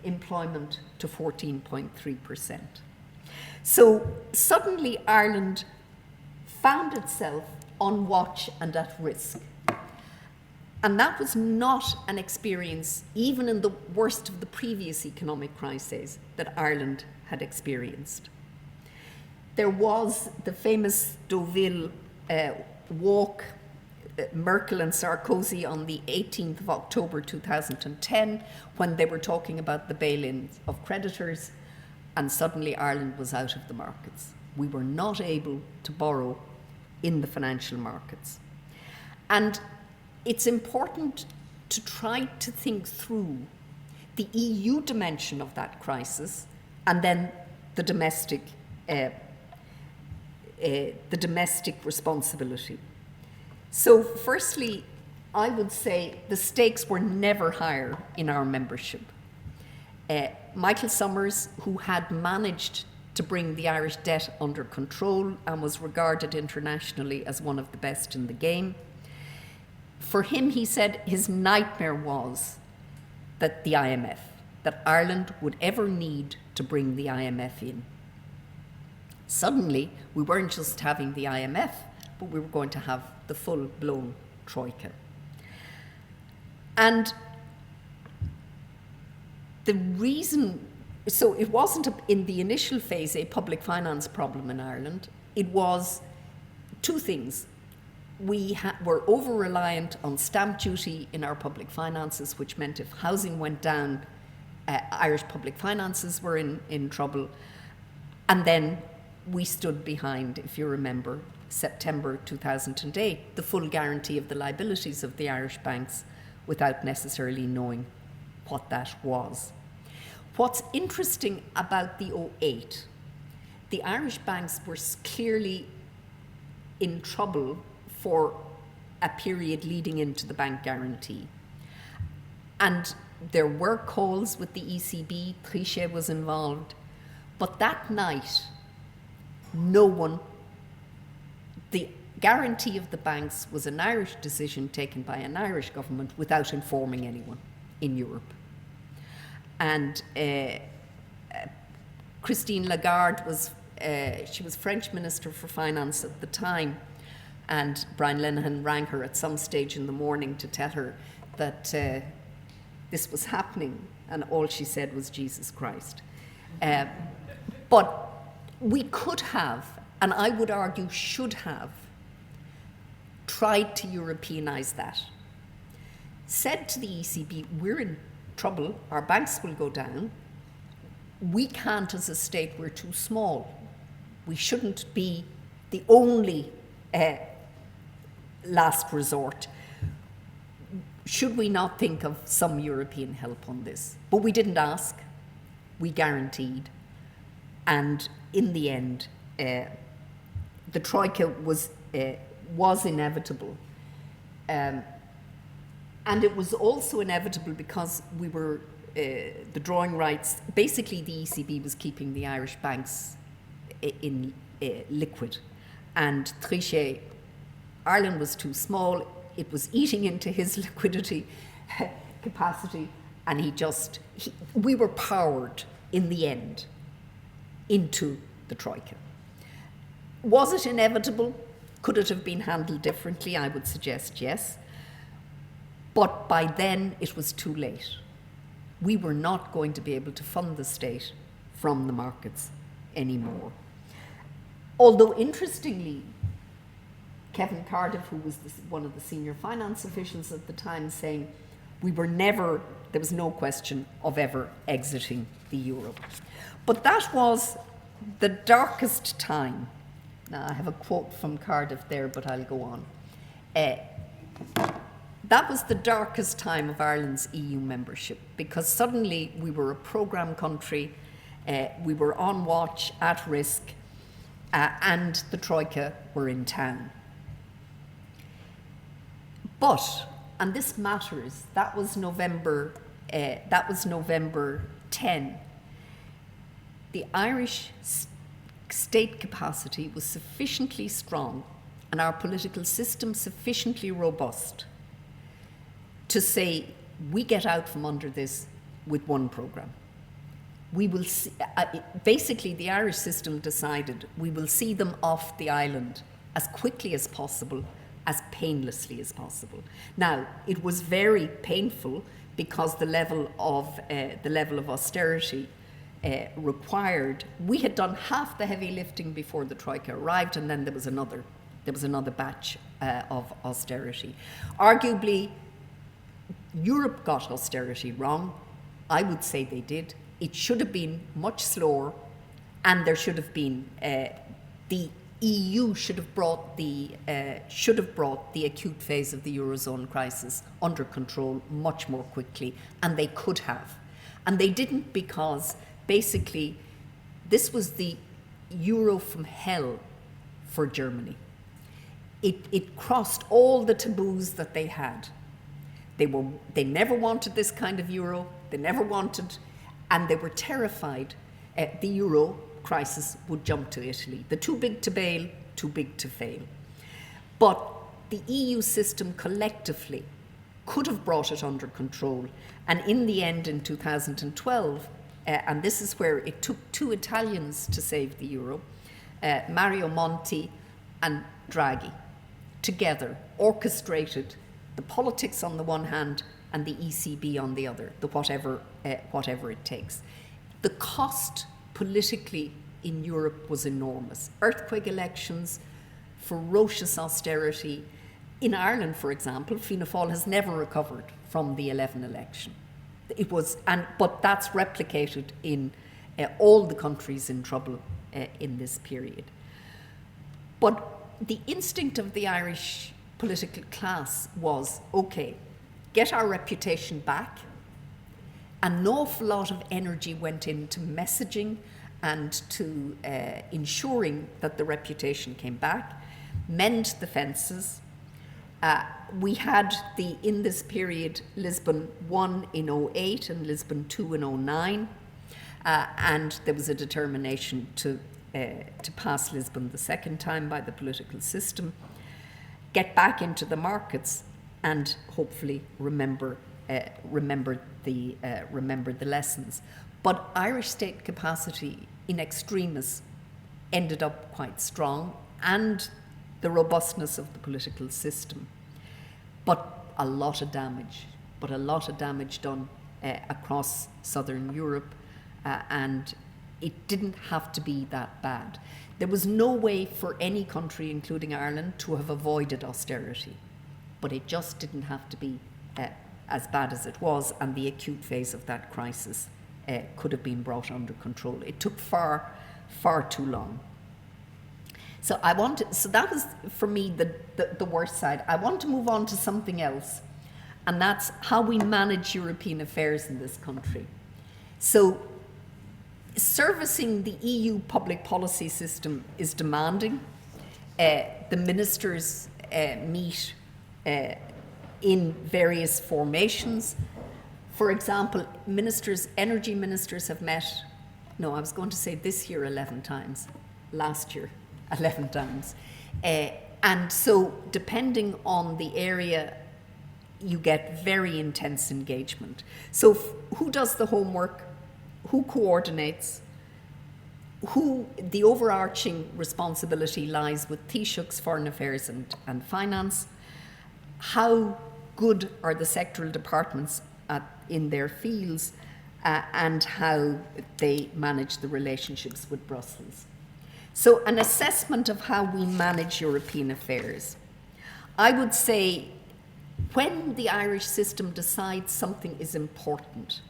employment to 14.3%. So suddenly Ireland found itself on watch and at risk. And that was not an experience, even in the worst of the previous economic crises, that Ireland had experienced. There was the famous Deauville walk, Merkel and Sarkozy on the 18th of October 2010, when they were talking about the bail-in of creditors, and suddenly Ireland was out of the markets. We were not able to borrow in the financial markets. And it's important to try to think through the EU dimension of that crisis and then the domestic responsibility. So firstly, I would say the stakes were never higher in our membership. Michael Summers, who had managed to bring the Irish debt under control and was regarded internationally as one of the best in the game, for him, he said his nightmare was that that Ireland would ever need to bring the IMF in. Suddenly, we weren't just having the IMF, but we were going to have the full-blown troika. And the reason, so it wasn't in the initial phase a public finance problem in Ireland. It was two things. We were over-reliant on stamp duty in our public finances, which meant if housing went down, Irish public finances were in trouble. And then we stood behind, if you remember, September 2008, the full guarantee of the liabilities of the Irish banks without necessarily knowing what that was. What's interesting about the 2008, the Irish banks were clearly in trouble for a period leading into the bank guarantee. And there were calls with the ECB, Trichet was involved, but that night, no one, the guarantee of the banks was an Irish decision taken by an Irish government without informing anyone in Europe. And Christine Lagarde was, she was French Minister for Finance at the time, and Brian Lenihan rang her at some stage in the morning to tell her that this was happening, and all she said was Jesus Christ. But we could have, and I would argue should have, tried to Europeanize that. Said to the ECB, we're in trouble, our banks will go down, we can't as a state, we're too small. We shouldn't be the only last resort. Should we not think of some European help on this? But we didn't ask, we guaranteed. And in the end, the Troika was inevitable. And it was also inevitable because we were, the drawing rights, basically the ECB was keeping the Irish banks in liquid. And Trichet, Ireland was too small, it was eating into his liquidity capacity, and we were powered in the end into the Troika. Was it inevitable? Could it have been handled differently? I would suggest yes. But by then it was too late. We were not going to be able to fund the state from the markets anymore. Although interestingly, Kevin Cardiff, who was one of the senior finance officials at the time, saying there was no question of ever exiting the euro. But that was the darkest time. Now, I have a quote from Cardiff there, but I'll go on. That was the darkest time of Ireland's EU membership, because suddenly we were a programme country, we were on watch, at risk, and the Troika were in town. But, and this matters, that was November 10. The Irish state capacity was sufficiently strong and our political system sufficiently robust to say, we get out from under this with one programme. We will see, basically the Irish system decided we will see them off the island as quickly as possible, as painlessly as possible. Now, it was very painful because the level of austerity required. We had done half the heavy lifting before the Troika arrived, and then there was another batch of austerity. Arguably, Europe got austerity wrong. I would say they did. It should have been much slower, and there should have been the EU should have brought the acute phase of the Eurozone crisis under control much more quickly, and they could have. And they didn't, because basically this was the euro from hell for Germany. It crossed all the taboos that they had. They never wanted this kind of euro, they never wanted, and they were terrified the euro crisis would jump to Italy. The too big to bail, too big to fail. But the EU system collectively could have brought it under control. And in the end, in 2012, and this is where it took two Italians to save the euro, Mario Monti and Draghi, together orchestrated the politics on the one hand and the ECB on the other, the whatever it takes. The cost politically in Europe was enormous. Earthquake elections, ferocious austerity. In Ireland, for example, Fianna Fáil has never recovered from the 11 election. But that's replicated in all the countries in trouble in this period. But the instinct of the Irish political class was, okay, get our reputation back. An awful lot of energy went into messaging and to ensuring that the reputation came back, mend the fences, We had in this period, Lisbon 1 in 08 and Lisbon 2 in 09. And there was a determination to pass Lisbon the second time by the political system, get back into the markets, and hopefully remember the lessons. But Irish state capacity in extremis ended up quite strong, and the robustness of the political system. But a lot of damage done across southern Europe, and it didn't have to be that bad. There was no way for any country, including Ireland, to have avoided austerity, but it just didn't have to be as bad as it was, and the acute phase of that crisis could have been brought under control. It took far, far too long. So that was, for me, the worst side. I want to move on to something else, and that's how we manage European affairs in this country. So servicing the EU public policy system is demanding. The ministers meet in various formations. For example, energy ministers have met, no, I was going to say this year 11 times, last year 11 times. And so depending on the area, you get very intense engagement. So who does the homework? Who coordinates? The overarching responsibility lies with Taoiseach's Foreign Affairs and Finance. How good are the sectoral departments in their fields, and how they manage the relationships with Brussels? So an assessment of how we manage European affairs. I would say when the Irish system decides something is important,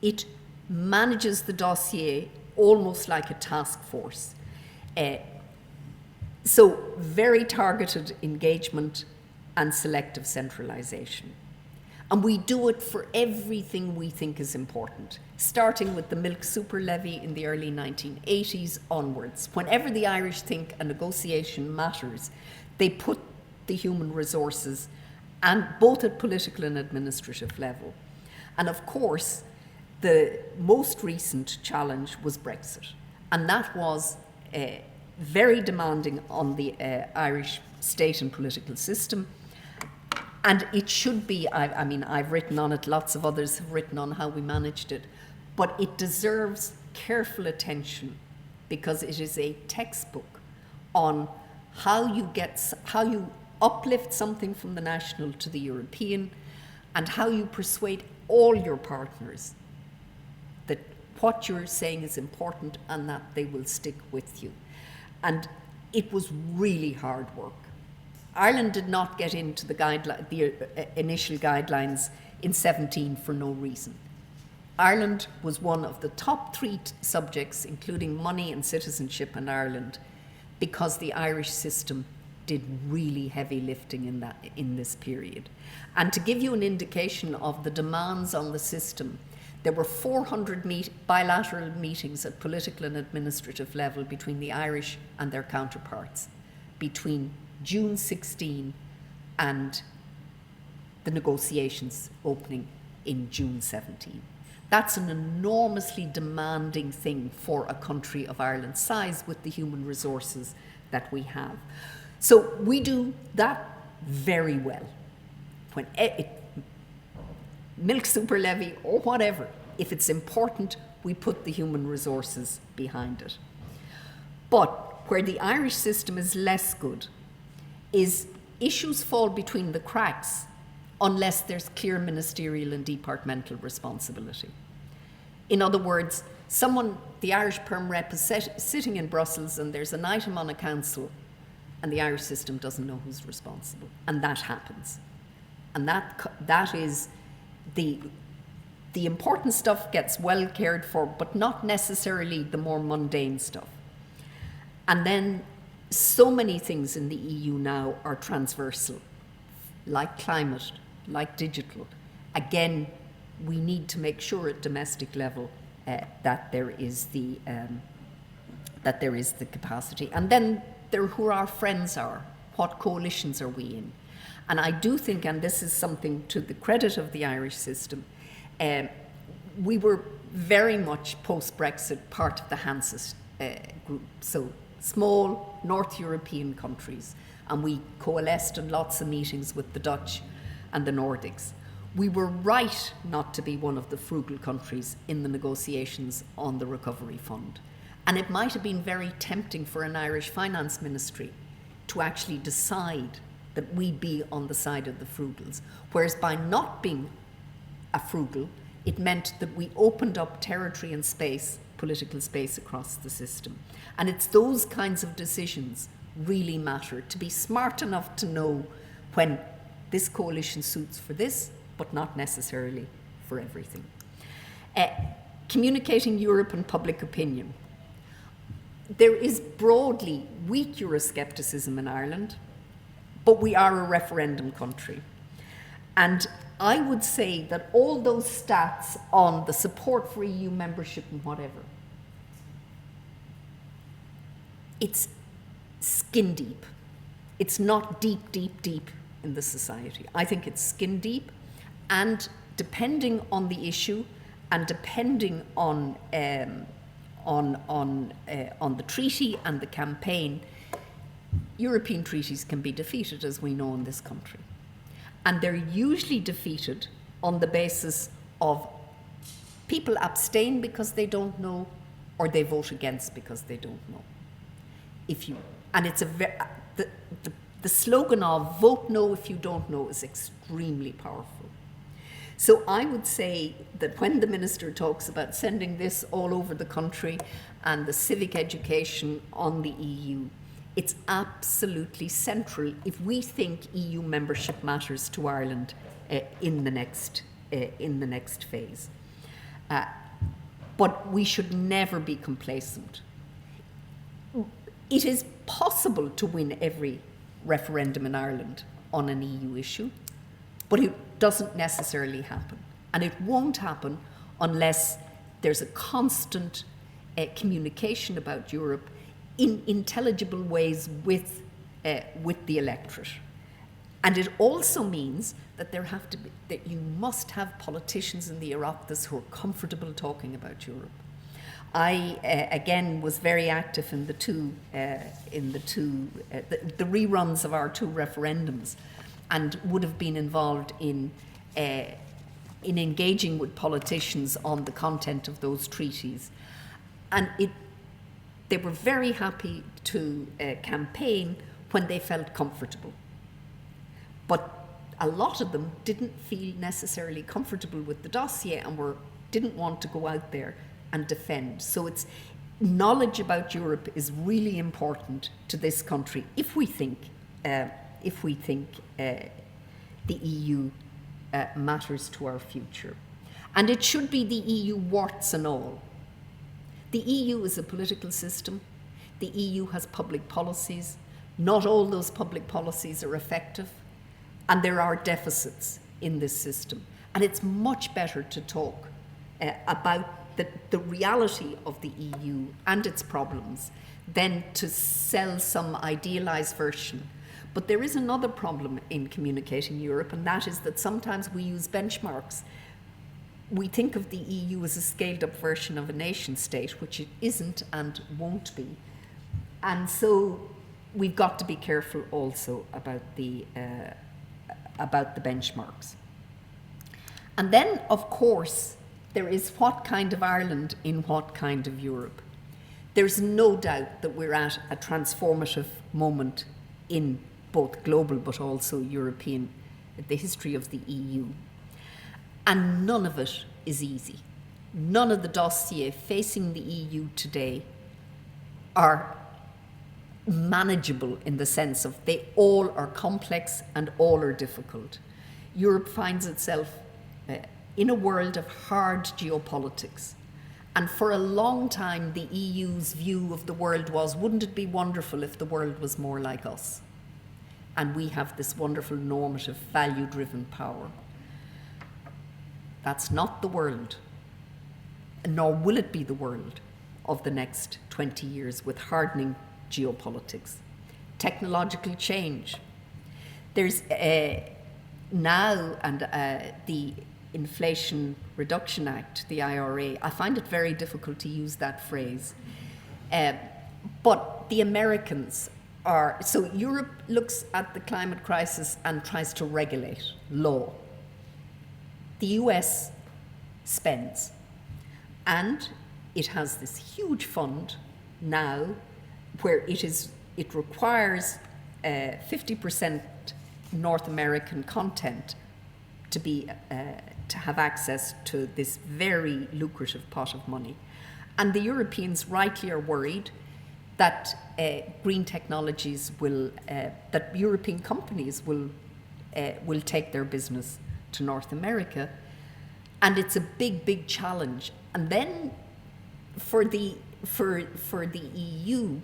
it manages the dossier almost like a task force. So very targeted engagement and selective centralisation. And we do it for everything we think is important, starting with the milk super levy in the early 1980s onwards. Whenever the Irish think a negotiation matters, they put the human resources, and both at political and administrative level. And of course, the most recent challenge was Brexit. And that was very demanding on the Irish state and political system. And it should be, I mean, I've written on it, lots of others have written on how we managed it, but it deserves careful attention because it is a textbook on how you uplift something from the national to the European, and how you persuade all your partners that what you're saying is important and that they will stick with you. And it was really hard work. Ireland did not get into the initial guidelines in 17 for no reason. Ireland was one of the top 3 subjects, including money and citizenship in Ireland, because the Irish system did really heavy lifting in this period. And to give you an indication of the demands on the system, there were 400 bilateral meetings at political and administrative level between the Irish and their counterparts between June 16 and the negotiations opening in June 17. That's an enormously demanding thing for a country of Ireland's size with the human resources that we have. So we do that very well. When milk super levy or whatever, if it's important, we put the human resources behind it. But where the Irish system is less good is issues fall between the cracks unless there's clear ministerial and departmental responsibility. In other words, the Irish Perm Rep is sitting in Brussels and there's an item on a council and the Irish system doesn't know who's responsible. And that happens. And that is the important stuff gets well cared for, but not necessarily the more mundane stuff. And then so many things in the EU now are transversal, like climate, like digital. Again, we need to make sure at domestic level that there is the capacity. And then who our friends are, what coalitions are we in. And I do think, and this is something to the credit of the Irish system, we were very much post-Brexit part of the HANSES group. So small North European countries, and we coalesced in lots of meetings with the Dutch and the Nordics. We were right not to be one of the frugal countries in the negotiations on the recovery fund. And it might have been very tempting for an Irish finance ministry to actually decide that we'd be on the side of the frugals. Whereas by not being a frugal, it meant that we opened up territory and space, political space across the system. And it's those kinds of decisions really matter, to be smart enough to know when this coalition suits for this, but not necessarily for everything. Communicating Europe and public opinion. There is broadly weak Euroscepticism in Ireland, but we are a referendum country. And I would say that all those stats on the support for EU membership and whatever, it's skin deep. It's not deep, deep, deep in the society. I think it's skin deep, and depending on the issue and depending on the treaty and the campaign, European treaties can be defeated, as we know in this country. And they're usually defeated on the basis of people abstain because they don't know, or they vote against because they don't know. And it's the slogan of vote no if you don't know is extremely powerful. So I would say that when the minister talks about sending this all over the country and the civic education on the EU, it's absolutely central if we think EU membership matters to Ireland in the next phase. But we should never be complacent. It is possible to win every referendum in Ireland on an EU issue, but it doesn't necessarily happen. And it won't happen unless there's a constant communication about Europe in intelligible ways with the electorate. And it also means that that you must have politicians in the Oireachtas who are comfortable talking about Europe. I again was very active in the reruns of our two referendums, and would have been involved in engaging with politicians on the content of those treaties, and they were very happy to campaign when they felt comfortable. But a lot of them didn't feel necessarily comfortable with the dossier and didn't want to go out there and defend. So it's knowledge about Europe is really important to this country if we think the EU matters to our future. And it should be the EU warts and all. The EU is a political system. The EU has public policies. Not all those public policies are effective, and there are deficits in this system. And it's much better to talk about the reality of the EU and its problems than to sell some idealized version. But there is another problem in communicating Europe, and that is that sometimes we use benchmarks. We think of the EU as a scaled-up version of a nation state, which it isn't and won't be. And so we've got to be careful also about the benchmarks. And then, of course, there is what kind of Ireland in what kind of Europe. There's no doubt that we're at a transformative moment in both global but also European, the history of the EU. And none of it is easy. None of the dossier facing the EU today are manageable in the sense of they all are complex and all are difficult. Europe finds itself in a world of hard geopolitics. And for a long time, the EU's view of the world was, wouldn't it be wonderful if the world was more like us? And we have this wonderful normative, value-driven power. That's not the world, nor will it be the world of the next 20 years with hardening geopolitics. Technological change. There's now, and the Inflation Reduction Act, the IRA, I find it very difficult to use that phrase. But the Americans are, so Europe looks at the climate crisis and tries to regulate law. The US spends, and it has this huge fund now where it requires 50% North American content to have access to this very lucrative pot of money. And the Europeans rightly are worried that green technologies that European companies will take their business to North America. And it's a big, big challenge. And then for the EU,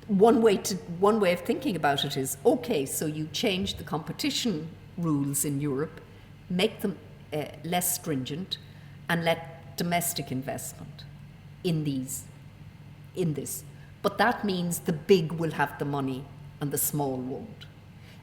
one way of thinking about it is, okay, so you change the competition rules in Europe, make them less stringent, and let domestic investment in this. But that means the big will have the money and the small won't.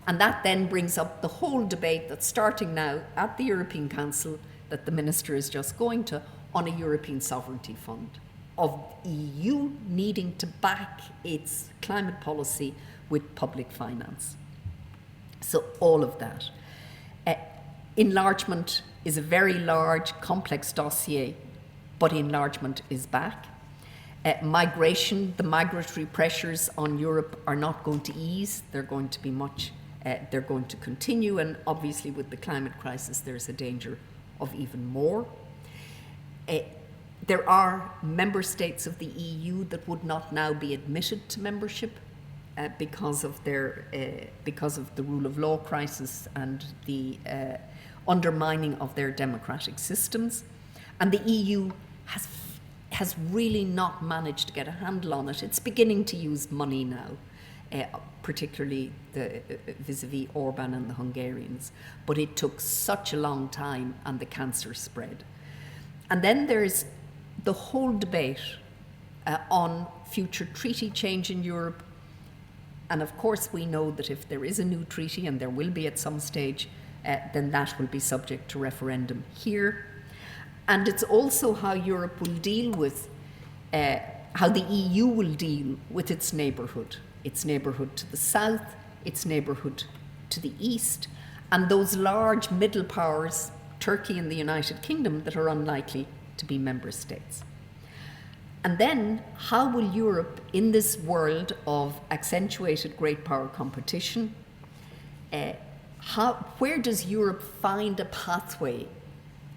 And that then brings up the whole debate that's starting now at the European Council that the Minister is just going to, on a European sovereignty fund, of EU needing to back its climate policy with public finance. So all of that. Enlargement is a very large, complex dossier, but enlargement is back. Migration, the migratory pressures on Europe are not going to ease. They're going to be they're going to continue, and obviously with the climate crisis, there's a danger of even more. There are member states of the EU that would not now be admitted to membership because of the rule of law crisis and the undermining of their democratic systems. And the EU has really not managed to get a handle on it. It's beginning to use money now, particularly vis-a-vis Orban and the Hungarians. But it took such a long time, and the cancer spread. And then there's the whole debate on future treaty change in Europe. And of course, we know that if there is a new treaty, and there will be at some stage, then that will be subject to referendum here. And it's also how Europe will deal with, how the EU will deal with its neighbourhood to the south, its neighbourhood to the east, and those large middle powers, Turkey and the United Kingdom, that are unlikely to be member states. And then, how will Europe, in this world of accentuated great power competition, where does Europe find a pathway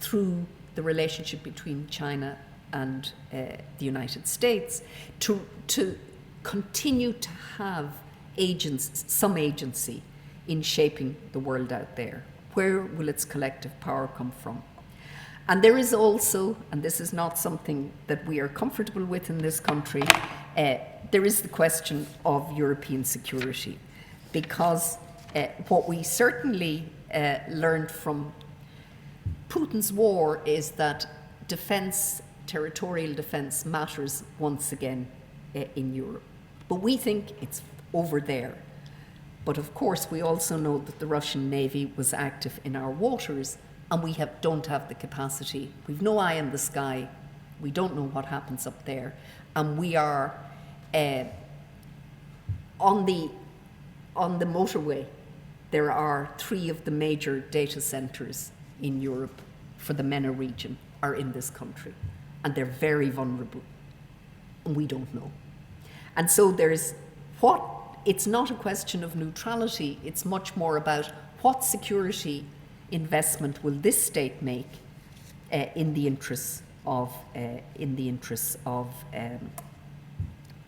through the relationship between China and the United States to continue to have some agency in shaping the world out there? Where will its collective power come from? And there is also, and this is not something that we are comfortable with in this country, there is the question of European security. Because what we certainly learned from Putin's war is that defense, territorial defense, matters once again in Europe. But we think it's over there. But of course, we also know that the Russian Navy was active in our waters, and we don't have the capacity. We've no eye in the sky. We don't know what happens up there. And we are on the motorway. There are 3 of the major data centers in Europe for the MENA region are in this country, and they're very vulnerable, and we don't know. And so it's not a question of neutrality, it's much more about what security investment will this state make in the interests of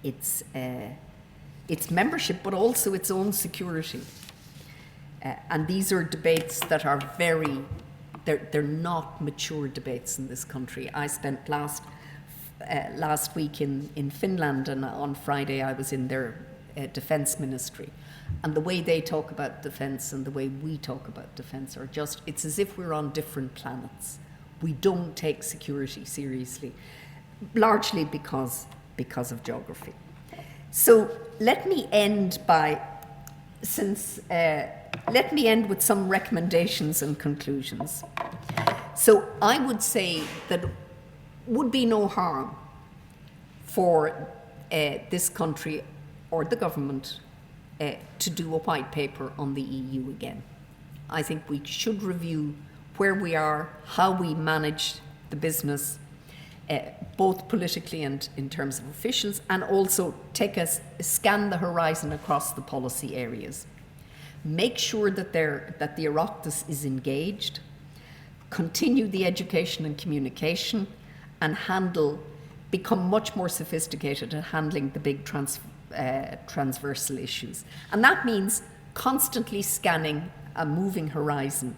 its membership, but also its own security. And these are debates that are they're not mature debates in this country. I spent last week in Finland, and on Friday I was in their defence ministry. And the way they talk about defence and the way we talk about defence are it's as if we're on different planets. We don't take security seriously, largely because of geography. So let me end by, since let me end with some recommendations and conclusions. So I would say that would be no harm for this country or the government to do a white paper on the EU again. I think we should review where we are, how we manage the business, both politically and in terms of officials, and also scan the horizon across the policy areas. Make sure that the Oireachtas is engaged, continue the education and communication, and become much more sophisticated at handling the big transversal issues. And that means constantly scanning a moving horizon.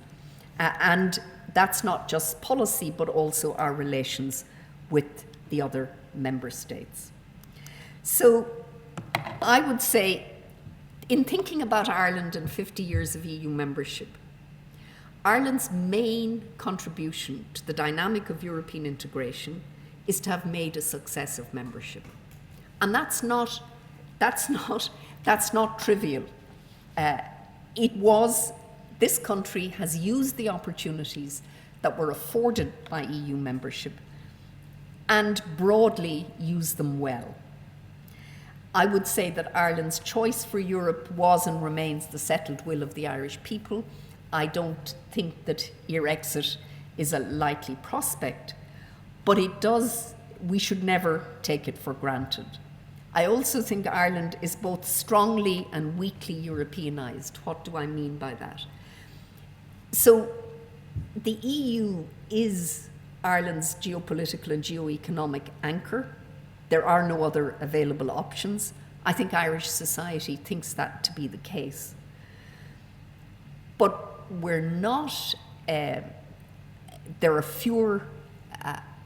And that's not just policy, but also our relations with the other member states. So I would say, in thinking about Ireland and 50 years of EU membership, Ireland's main contribution to the dynamic of European integration is to have made a success of membership. And that's not trivial. This country has used the opportunities that were afforded by EU membership and broadly used them well. I would say that Ireland's choice for Europe was and remains the settled will of the Irish people. I don't think that your exit is a likely prospect, but we should never take it for granted. I also think Ireland is both strongly and weakly Europeanised. What do I mean by that? So the EU is Ireland's geopolitical and geoeconomic anchor. There are no other available options. I think Irish society thinks that to be the case. But we're not, there are fewer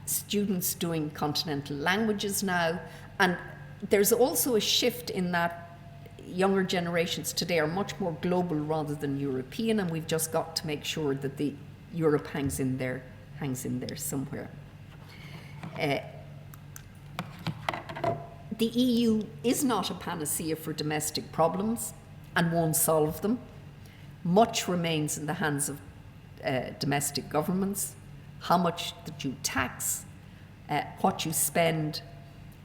students doing continental languages now, and there's also a shift in that younger generations today are much more global rather than European, and we've just got to make sure that the Europe hangs in there somewhere. The EU is not a panacea for domestic problems and won't solve them. Much remains in the hands of domestic governments. How much that you tax, what you spend,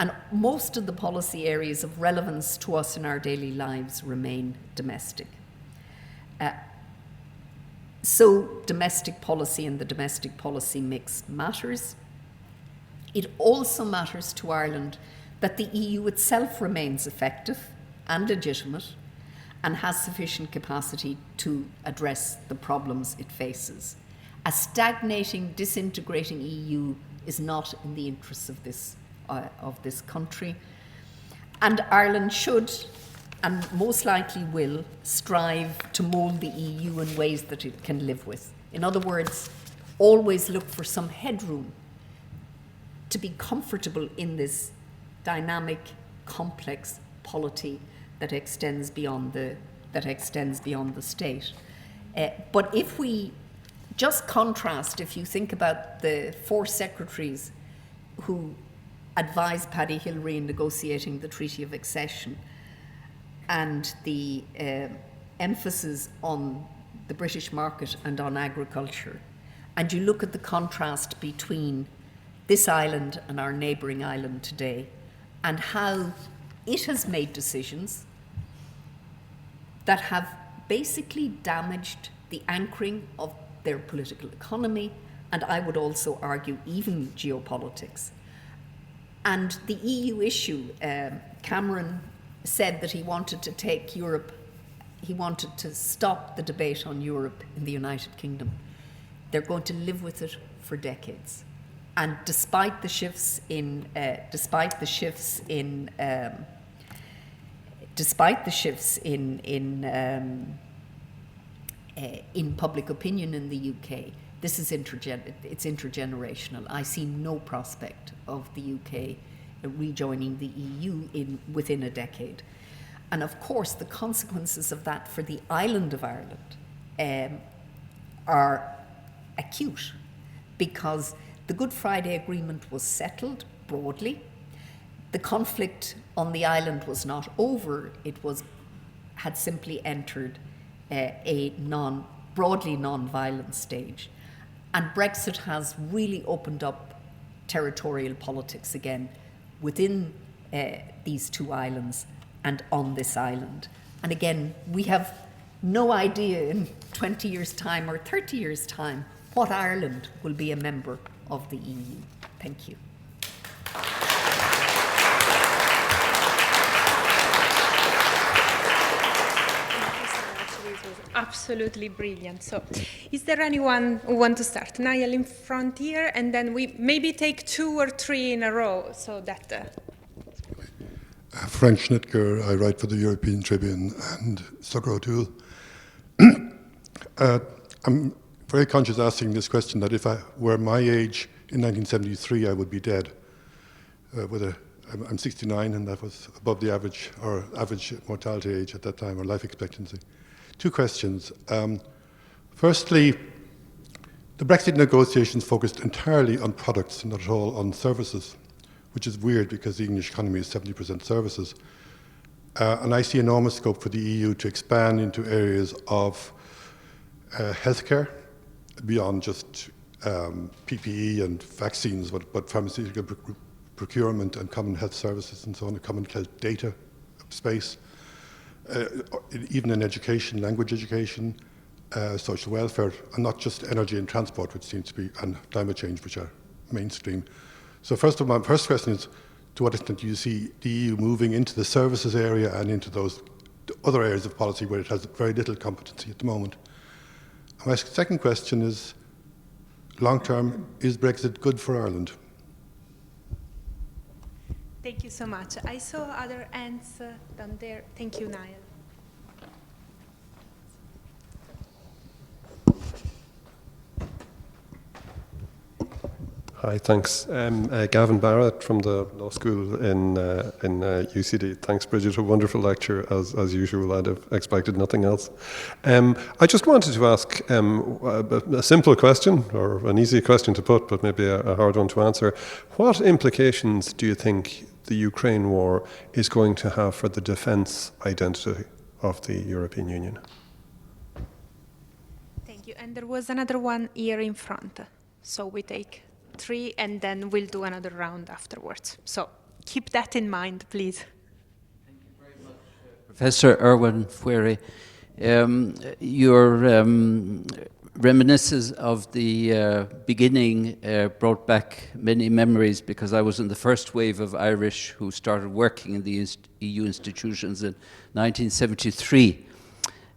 and most of the policy areas of relevance to us in our daily lives remain domestic. So domestic policy and the domestic policy mix matters. It also matters to Ireland that the EU itself remains effective and legitimate and has sufficient capacity to address the problems it faces. A stagnating, disintegrating EU is not in the interests of this country. And Ireland should, and most likely will, strive to mould the EU in ways that it can live with. In other words, always look for some headroom to be comfortable in this dynamic, complex polity that extends beyond the state. But if we just contrast, if you think about the 4 secretaries who advised Paddy Hillary in negotiating the Treaty of Accession, and the emphasis on the British market and on agriculture, and you look at the contrast between this island and our neighbouring island today, and how it has made decisions that have basically damaged the anchoring of their political economy, and I would also argue even geopolitics. And the EU issue, Cameron said that he wanted to stop the debate on Europe in the United Kingdom. They're going to live with it for decades. And despite the shifts in public opinion in the UK, this is it's intergenerational. I see no prospect of the UK rejoining the EU within a decade. And of course, the consequences of that for the island of Ireland are acute, because the Good Friday Agreement was settled broadly. The conflict on the island was not over, it had simply entered a broadly non-violent stage. And Brexit has really opened up territorial politics again within these two islands and on this island. And again, we have no idea in 20 years' time or 30 years' time what Ireland will be a member of the EU. Thank you. Absolutely brilliant. So, is there anyone who wants to start? Niall in front here, and then we maybe take 2 or 3 in a row, so that. Frank Schnitger, I write for the European Tribune and Sugar O'Toole. I'm very conscious asking this question that if I were my age in 1973, I would be dead. I'm 69, and that was above the average mortality age at that time, or life expectancy. 2 questions. Firstly, the Brexit negotiations focused entirely on products, not at all on services, which is weird because the English economy is 70% services. And I see enormous scope for the EU to expand into areas of healthcare, beyond just PPE and vaccines, but pharmaceutical procurement and common health services and so on, a common health data space. Even in education, language education, social welfare, and not just energy and transport, which seems to be, and climate change, which are mainstream. So my first question is, to what extent do you see the EU moving into the services area and into those other areas of policy where it has very little competency at the moment? And my second question is, long term, is Brexit good for Ireland? Thank you so much. I saw other hands down there. Thank you, Niall. Hi, thanks. Gavin Barrett from the law school in UCD. Thanks, Brigid. A wonderful lecture, as usual. I'd have expected nothing else. I just wanted to ask a simple question, or an easy question to put, but maybe a hard one to answer. What implications do you think the Ukraine war is going to have for the defence identity of the European Union? Thank you. And there was another one here in front. So we take 3, and then we'll do another round afterwards. So keep that in mind, please. Thank you very much, Professor Erwin Fuere. Your reminiscences of the beginning brought back many memories, because I was in the first wave of Irish who started working in the EU institutions in 1973.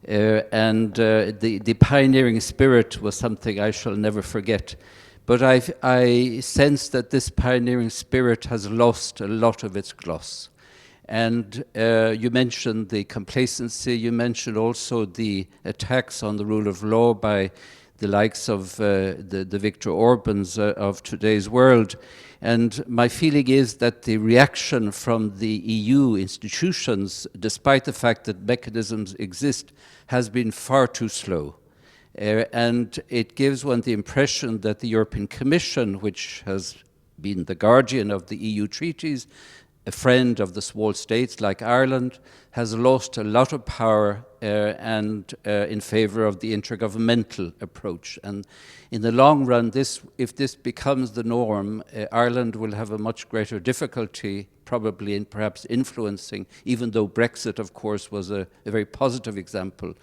And the pioneering spirit was something I shall never forget. But I sense that this pioneering spirit has lost a lot of its gloss. And you mentioned the complacency, you mentioned also the attacks on the rule of law by the likes of the Viktor Orbáns of today's world. And my feeling is that the reaction from the EU institutions, despite the fact that mechanisms exist, has been far too slow. And it gives one the impression that the European Commission, which has been the guardian of the EU treaties, a friend of the small states like Ireland, has lost a lot of power and in favour of the intergovernmental approach. And in the long run, if this becomes the norm, Ireland will have a much greater difficulty probably in perhaps influencing, even though Brexit, of course, was a very positive example.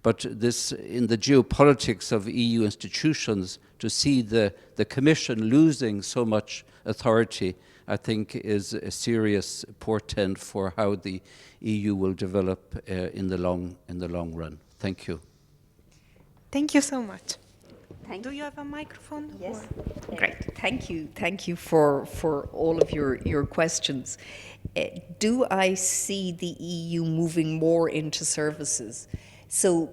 But this, in the geopolitics of EU institutions, to see the Commission losing so much authority, I think is a serious portent for how the EU will develop in the long run. Thank you. Thank you so much. Do you have a microphone? Yes. Or? Great. Thank you for all of your questions. Do I see the EU moving more into services? So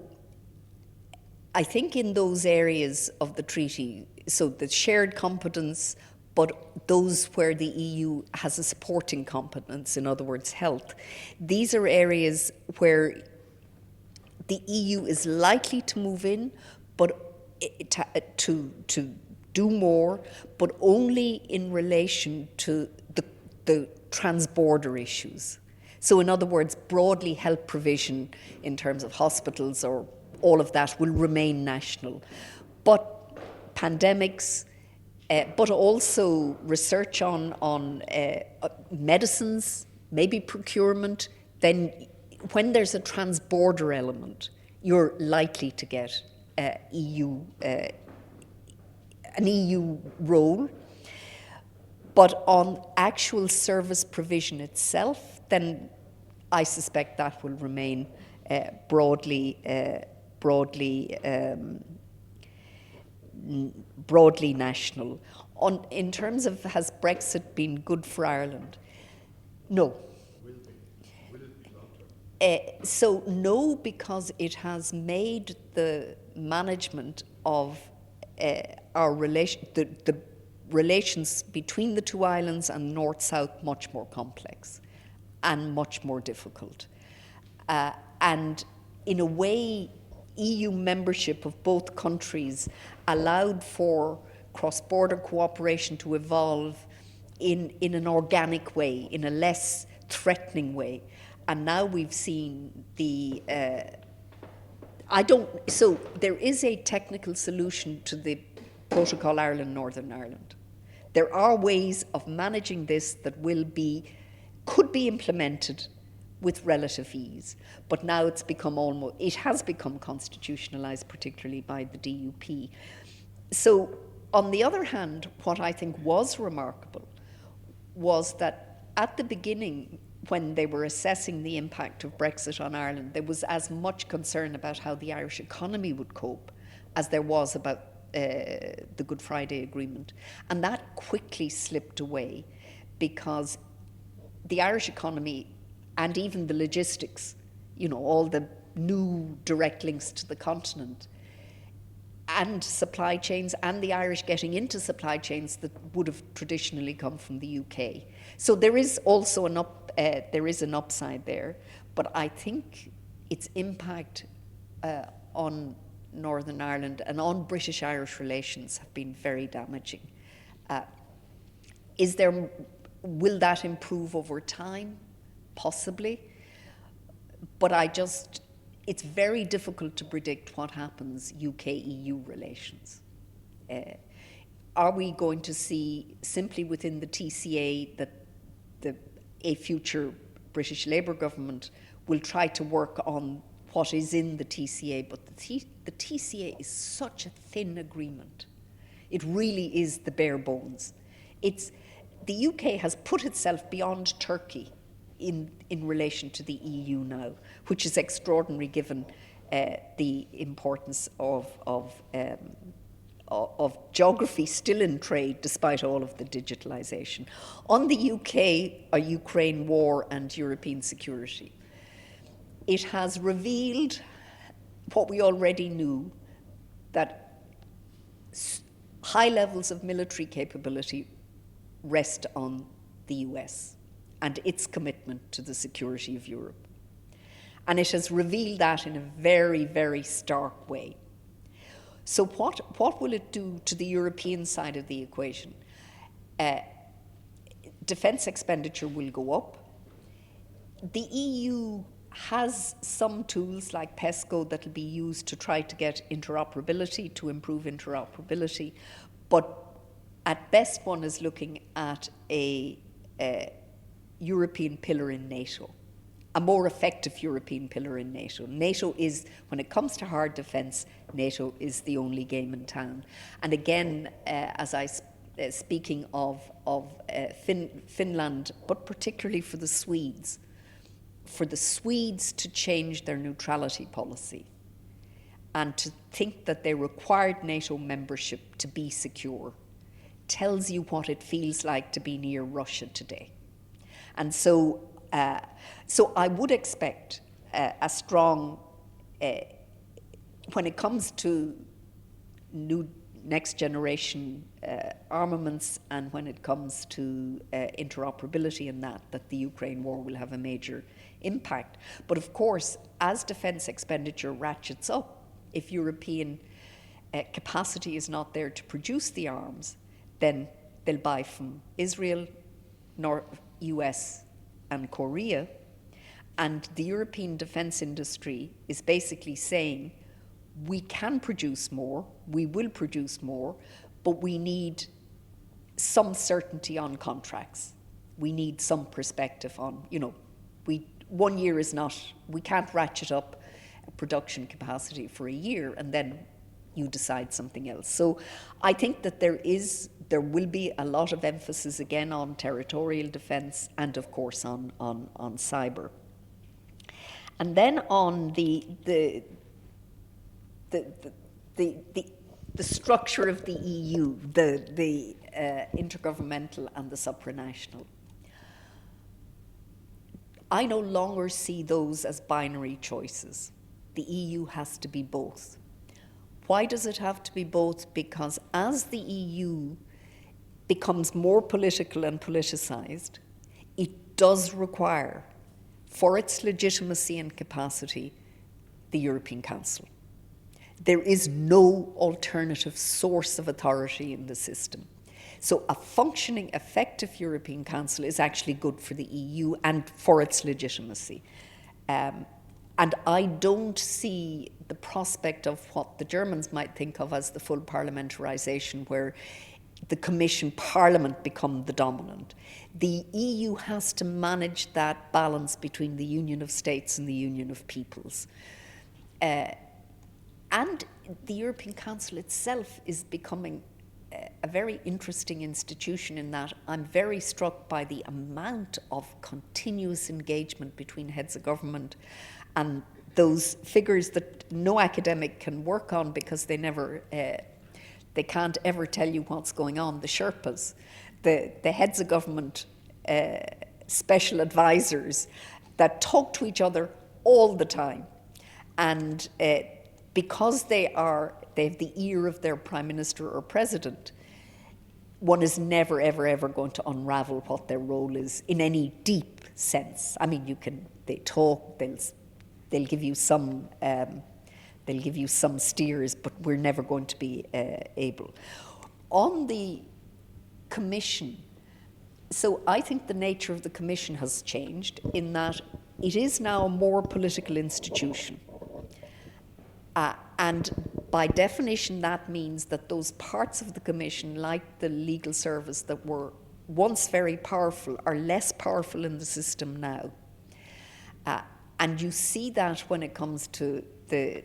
I think in those areas of the treaty, so the shared competence, but those where the EU has a supporting competence, in other words, health, these are areas where the EU is likely to move in, but to do more, but only in relation to the transborder issues. So in other words, broadly health provision in terms of hospitals or all of that will remain national. But pandemics, but also research on medicines, maybe procurement, then when there's a trans-border element, you're likely to get an EU role. But on actual service provision itself, then I suspect that will remain broadly national. In terms of, has Brexit been good for Ireland? No. Will it be long-term? So no, because it has made the management of our the relations between the two islands and north-south much more complex and much more difficult. And in a way, EU membership of both countries allowed for cross-border cooperation to evolve in an organic way, in a less threatening way. And now we've seen so there is a technical solution to the Protocol Ireland-Northern Ireland. There are ways of managing this that could be implemented with relative ease, but now it has become constitutionalized, particularly by the DUP. So, on the other hand, what I think was remarkable was that at the beginning, when they were assessing the impact of Brexit on Ireland, there was as much concern about how the Irish economy would cope as there was about the Good Friday Agreement. And that quickly slipped away because the Irish economy and even the logistics, all the new direct links to the continent and supply chains, and the Irish getting into supply chains that would have traditionally come from the UK. So there is also an upside there, but I think its impact on Northern Ireland and on British-Irish relations have been very damaging. Will that improve over time? Possibly. But it's very difficult to predict what happens UK-EU relations. Are we going to see simply within the TCA that a future British Labour government will try to work on what is in the TCA, but the TCA is such a thin agreement. It really is the bare bones. The UK has put itself beyond Turkey in relation to the EU now, which is extraordinary given the importance of geography still in trade despite all of the digitalisation. On the UK, Ukraine war and European security, it has revealed what we already knew, that high levels of military capability rest on the US and its commitment to the security of Europe. And it has revealed that in a very, very stark way. So what will it do to the European side of the equation? Defence expenditure will go up. The EU has some tools like PESCO that will be used to try to get interoperability, to improve interoperability, but at best one is looking at a European pillar in NATO, a more effective European pillar in NATO. NATO is, when it comes to hard defence, NATO is the only game in town. And again, speaking of Finland, but particularly for the Swedes to change their neutrality policy and to think that they required NATO membership to be secure tells you what it feels like to be near Russia today. And so I would expect a strong, when it comes to next generation armaments and when it comes to interoperability and that the Ukraine war will have a major impact. But of course, as defence expenditure ratchets up, if European capacity is not there to produce the arms, then they'll buy from Israel, US and Korea. And the European defence industry is basically saying, we can produce more, we will produce more, but we need some certainty on contracts. We need some perspective on, 1 year is not, we can't ratchet up production capacity for a year and then you decide something else. So I think that there will be a lot of emphasis again on territorial defence and of course on cyber. And then on the structure of the EU, the intergovernmental and the supranational. I no longer see those as binary choices. The EU has to be both. Why does it have to be both? Because as the EU becomes more political and politicized, it does require, for its legitimacy and capacity, the European Council. There is no alternative source of authority in the system. So a functioning, effective European Council is actually good for the EU and for its legitimacy. And I don't see the prospect of what the Germans might think of as the full parliamentarization, where the Commission, Parliament become the dominant. The EU has to manage that balance between the union of states and the union of peoples. And the European Council itself is becoming a very interesting institution in that I'm very struck by the amount of continuous engagement between heads of government and those figures that no academic can work on because they can't ever tell you what's going on. The Sherpas, the heads of government, special advisors that talk to each other all the time. And because they have the ear of their prime minister or president, one is never, ever, ever going to unravel what their role is in any deep sense. I mean, they talk, they'll give you some steers, but we're never going to be able. On the Commission, so I think the nature of the Commission has changed in that it is now a more political institution. And by definition, that means that those parts of the Commission, like the legal service that were once very powerful, are less powerful in the system now. And you see that when it comes to the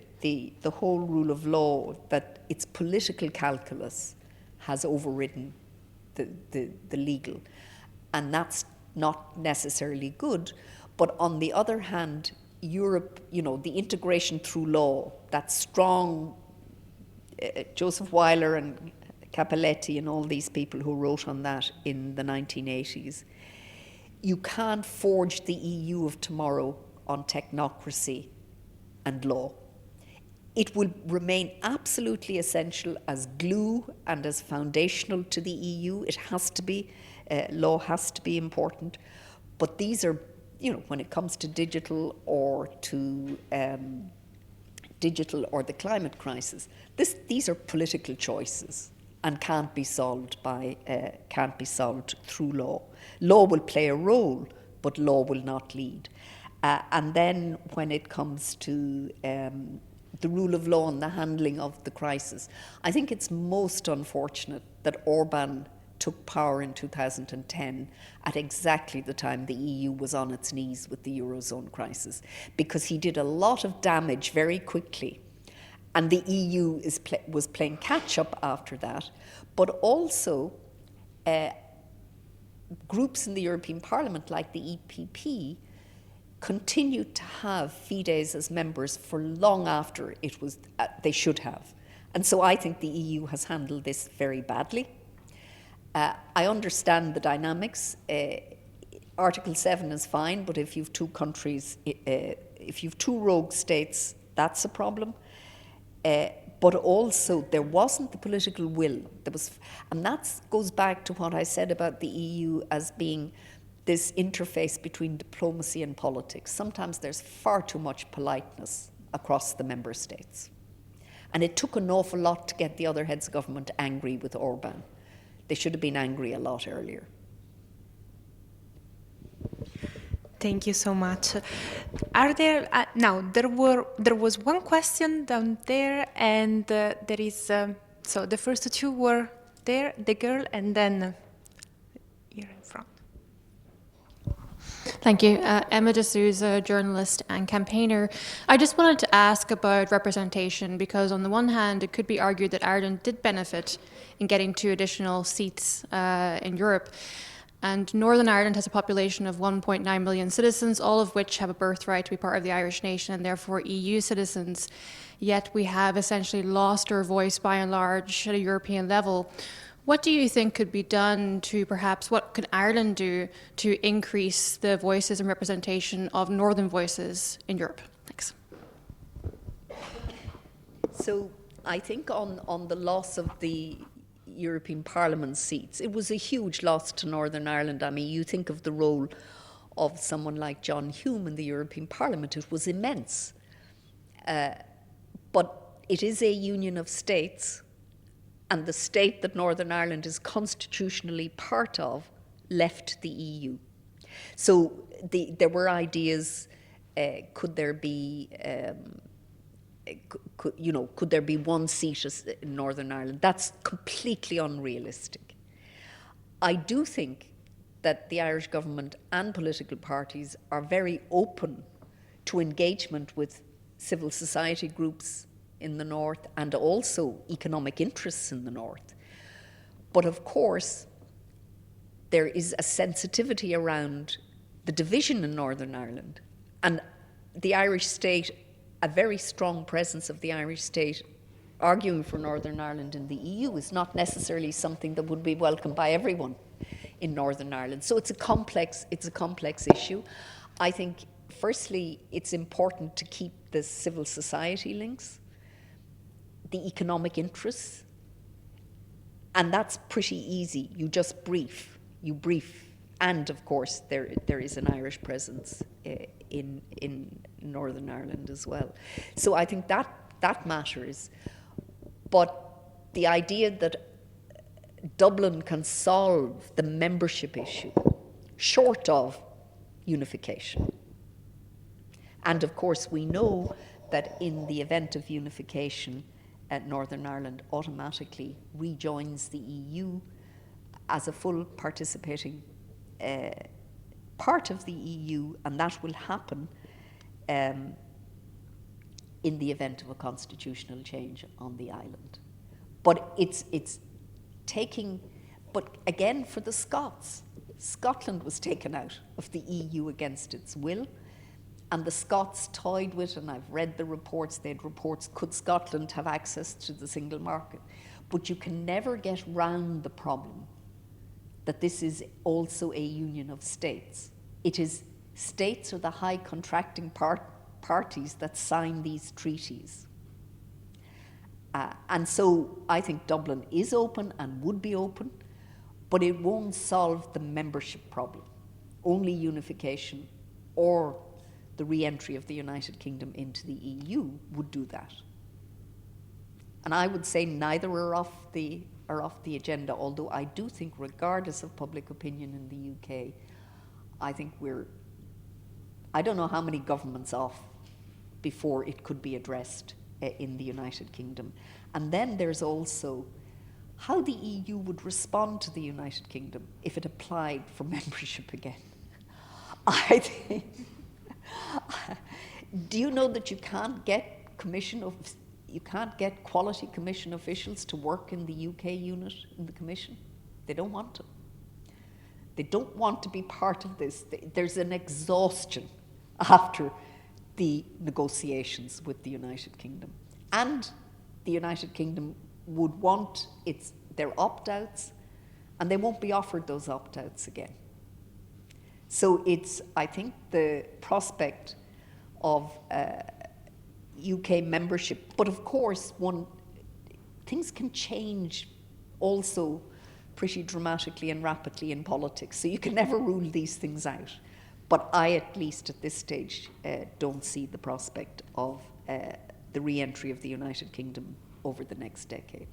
whole rule of law, that its political calculus has overridden the legal. And that's not necessarily good. But on the other hand, Europe, the integration through law, that strong, Joseph Weiler and Cappelletti and all these people who wrote on that in the 1980s, you can't forge the EU of tomorrow on technocracy and law. It will remain absolutely essential as glue and as foundational to the EU. It has to be, law has to be important, but these are, when it comes to digital or to the climate crisis, these are political choices and can't be solved through law. Law will play a role, but law will not lead. And then when it comes to the rule of law and the handling of the crisis, I think it's most unfortunate that Orban took power in 2010 at exactly the time the EU was on its knees with the Eurozone crisis, because he did a lot of damage very quickly. And the EU was playing catch-up after that, but also groups in the European Parliament, like the EPP, continued to have Fidesz as members for long after it was they should have. And so I think the EU has handled this very badly. I understand the dynamics. Article 7 is fine, but if you've two countries, if you've two rogue states, that's a problem. But also there wasn't the political will. And that goes back to what I said about the EU as being this interface between diplomacy and politics. Sometimes there's far too much politeness across the member states. And it took an awful lot to get the other heads of government angry with Orban. They should have been angry a lot earlier. Thank you so much. Are there now? There was one question down there, and there is. So the first two were there, the girl, and then here in front. Thank you. Emma D'Souza, journalist and campaigner. I just wanted to ask about representation, because on the one hand, it could be argued that Ireland did benefit in getting 2 additional seats in Europe. And Northern Ireland has a population of 1.9 million citizens, all of which have a birthright to be part of the Irish nation and therefore EU citizens. Yet we have essentially lost our voice by and large at a European level. What do you think could be done to perhaps, what can Ireland do to increase the voices and representation of Northern voices in Europe? Thanks. So I think on the loss of the European Parliament seats, it was a huge loss to Northern Ireland. I mean, you think of the role of someone like John Hume in the European Parliament, it was immense. But it is a union of states, and the state that Northern Ireland is constitutionally part of left the EU. So there were ideas, could there be could there be one seat in Northern Ireland? That's completely unrealistic. I do think that the Irish government and political parties are very open to engagement with civil society groups in the north and also economic interests in the north. But of course, there is a sensitivity around the division in Northern Ireland, and the Irish state, a very strong presence of the Irish state arguing for Northern Ireland in the EU is not necessarily something that would be welcomed by everyone in Northern Ireland. So it's a complex issue. I think, firstly, it's important to keep the civil society links, the economic interests, and that's pretty easy. You just brief, and of course there is an Irish presence in Northern Ireland as well. So I think that matters. But the idea that Dublin can solve the membership issue, short of unification. And of course we know that in the event of unification, Northern Ireland automatically rejoins the EU as a full participating part of the EU, and that will happen in the event of a constitutional change on the island. But it's taking, but again for the Scots, Scotland was taken out of the EU against its will, and the Scots toyed with, and I've read the reports, they had reports, could Scotland have access to the single market? But you can never get round the problem that this is also a union of states. It is states are the high contracting parties that sign these treaties. And so I think Dublin is open and would be open, but it won't solve the membership problem. Only unification or the re-entry of the United Kingdom into the EU would do that. And I would say neither are off the agenda, although I do think, regardless of public opinion in the UK, I think I don't know how many governments off before it could be addressed in the United Kingdom. And then there's also how the EU would respond to the United Kingdom if it applied for membership again. I think, do you know that you can't get quality commission officials to work in the UK unit in the commission? They don't want to. They don't want to be part of this. There's an exhaustion after the negotiations with the United Kingdom. And the United Kingdom would want their opt-outs, and they won't be offered those opt-outs again. So I think the prospect of UK membership, but of course things can change also pretty dramatically and rapidly in politics, so you can never rule these things out. But I, at least at this stage, don't see the prospect of the re-entry of the United Kingdom over the next decade.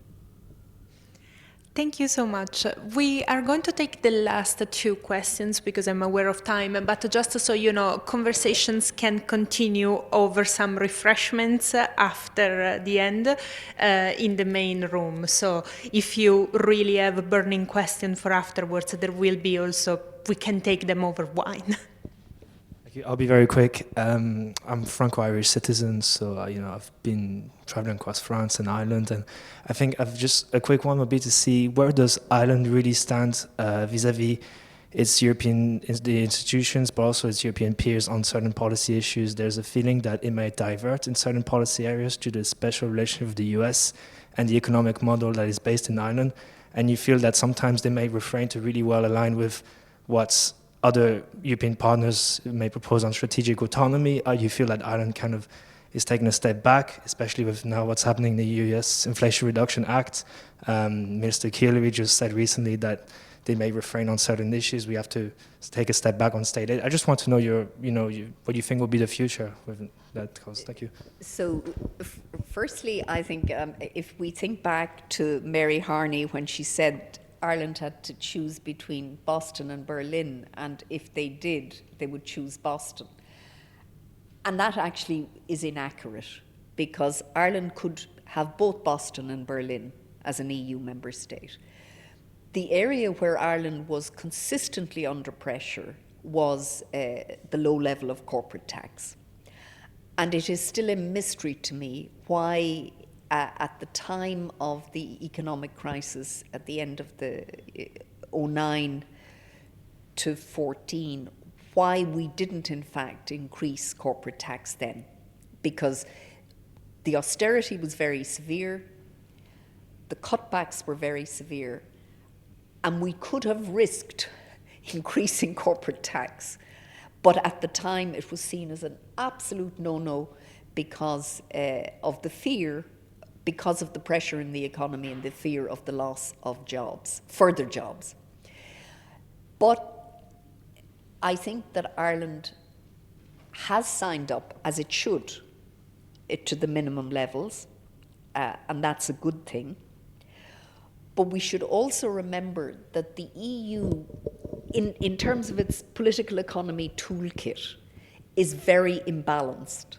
Thank you so much. We are going to take the last two questions because I'm aware of time, but just so you know, conversations can continue over some refreshments after the end in the main room. So if you really have a burning question for afterwards, there will be also, we can take them over wine. I'll be very quick. I'm Franco-Irish citizen, so I've been traveling across France and Ireland, and I think I've just a quick one would be to see where does Ireland really stand vis-a-vis its European the institutions, but also its European peers on certain policy issues. There's a feeling that it may divert in certain policy areas due to the special relationship with the US and the economic model that is based in Ireland, and you feel that sometimes they may refrain to really well align with what's other European partners may propose on strategic autonomy. You feel that Ireland kind of is taking a step back, especially with now what's happening in the US Inflation Reduction Act. Minister Keeley just said recently that they may refrain on certain issues. We have to take a step back on state aid. I just want to know what you think will be the future with that cause. Thank you. So, firstly, I think if we think back to Mary Harney when she said Ireland had to choose between Boston and Berlin, and if they did, they would choose Boston. And that actually is inaccurate, because Ireland could have both Boston and Berlin as an EU member state. The area where Ireland was consistently under pressure was the low level of corporate tax. And it is still a mystery to me why at the time of the economic crisis at the end of the 09 to 14, why we didn't in fact increase corporate tax then. Because the austerity was very severe, the cutbacks were very severe, and we could have risked increasing corporate tax. But at the time it was seen as an absolute no-no because of the fear, because of the pressure in the economy and the fear of the loss of jobs, further jobs. But I think that Ireland has signed up, as it should, to the minimum levels, and that's a good thing. But we should also remember that the EU, in terms of its political economy toolkit, is very imbalanced.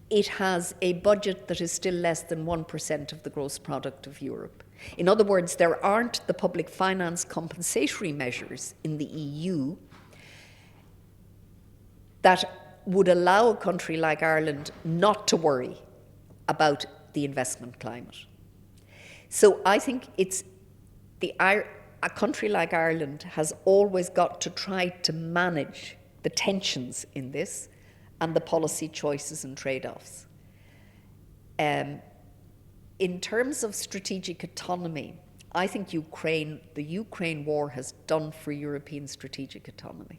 It has a budget that is still less than 1% of the gross product of Europe. In other words, there aren't the public finance compensatory measures in the EU that would allow a country like Ireland not to worry about the investment climate. So I think a country like Ireland has always got to try to manage the tensions in this and the policy choices and trade-offs. In terms of strategic autonomy, I think the Ukraine war has done for European strategic autonomy.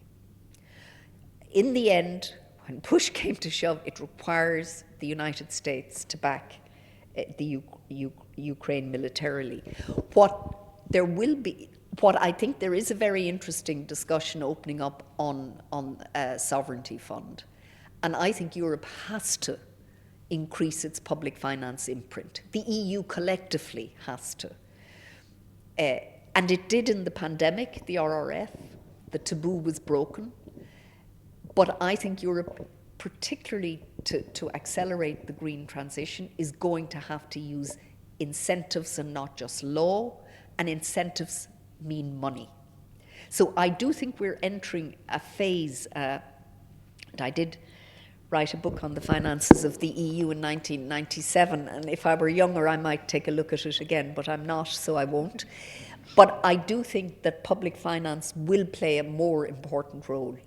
In the end, when push came to shove, it requires the United States to back the Ukraine militarily. What I think there is a very interesting discussion opening up on a sovereignty fund. And I think Europe has to increase its public finance imprint. The EU collectively has to. And it did in the pandemic, the RRF. The taboo was broken. But I think Europe, particularly to accelerate the green transition, is going to have to use incentives and not just law, and incentives mean money. So I do think we're entering a phase, and I did write a book on the finances of the EU in 1997, and if I were younger I might take a look at it again, but I'm not, so I won't. But I do think that public finance will play a more important role,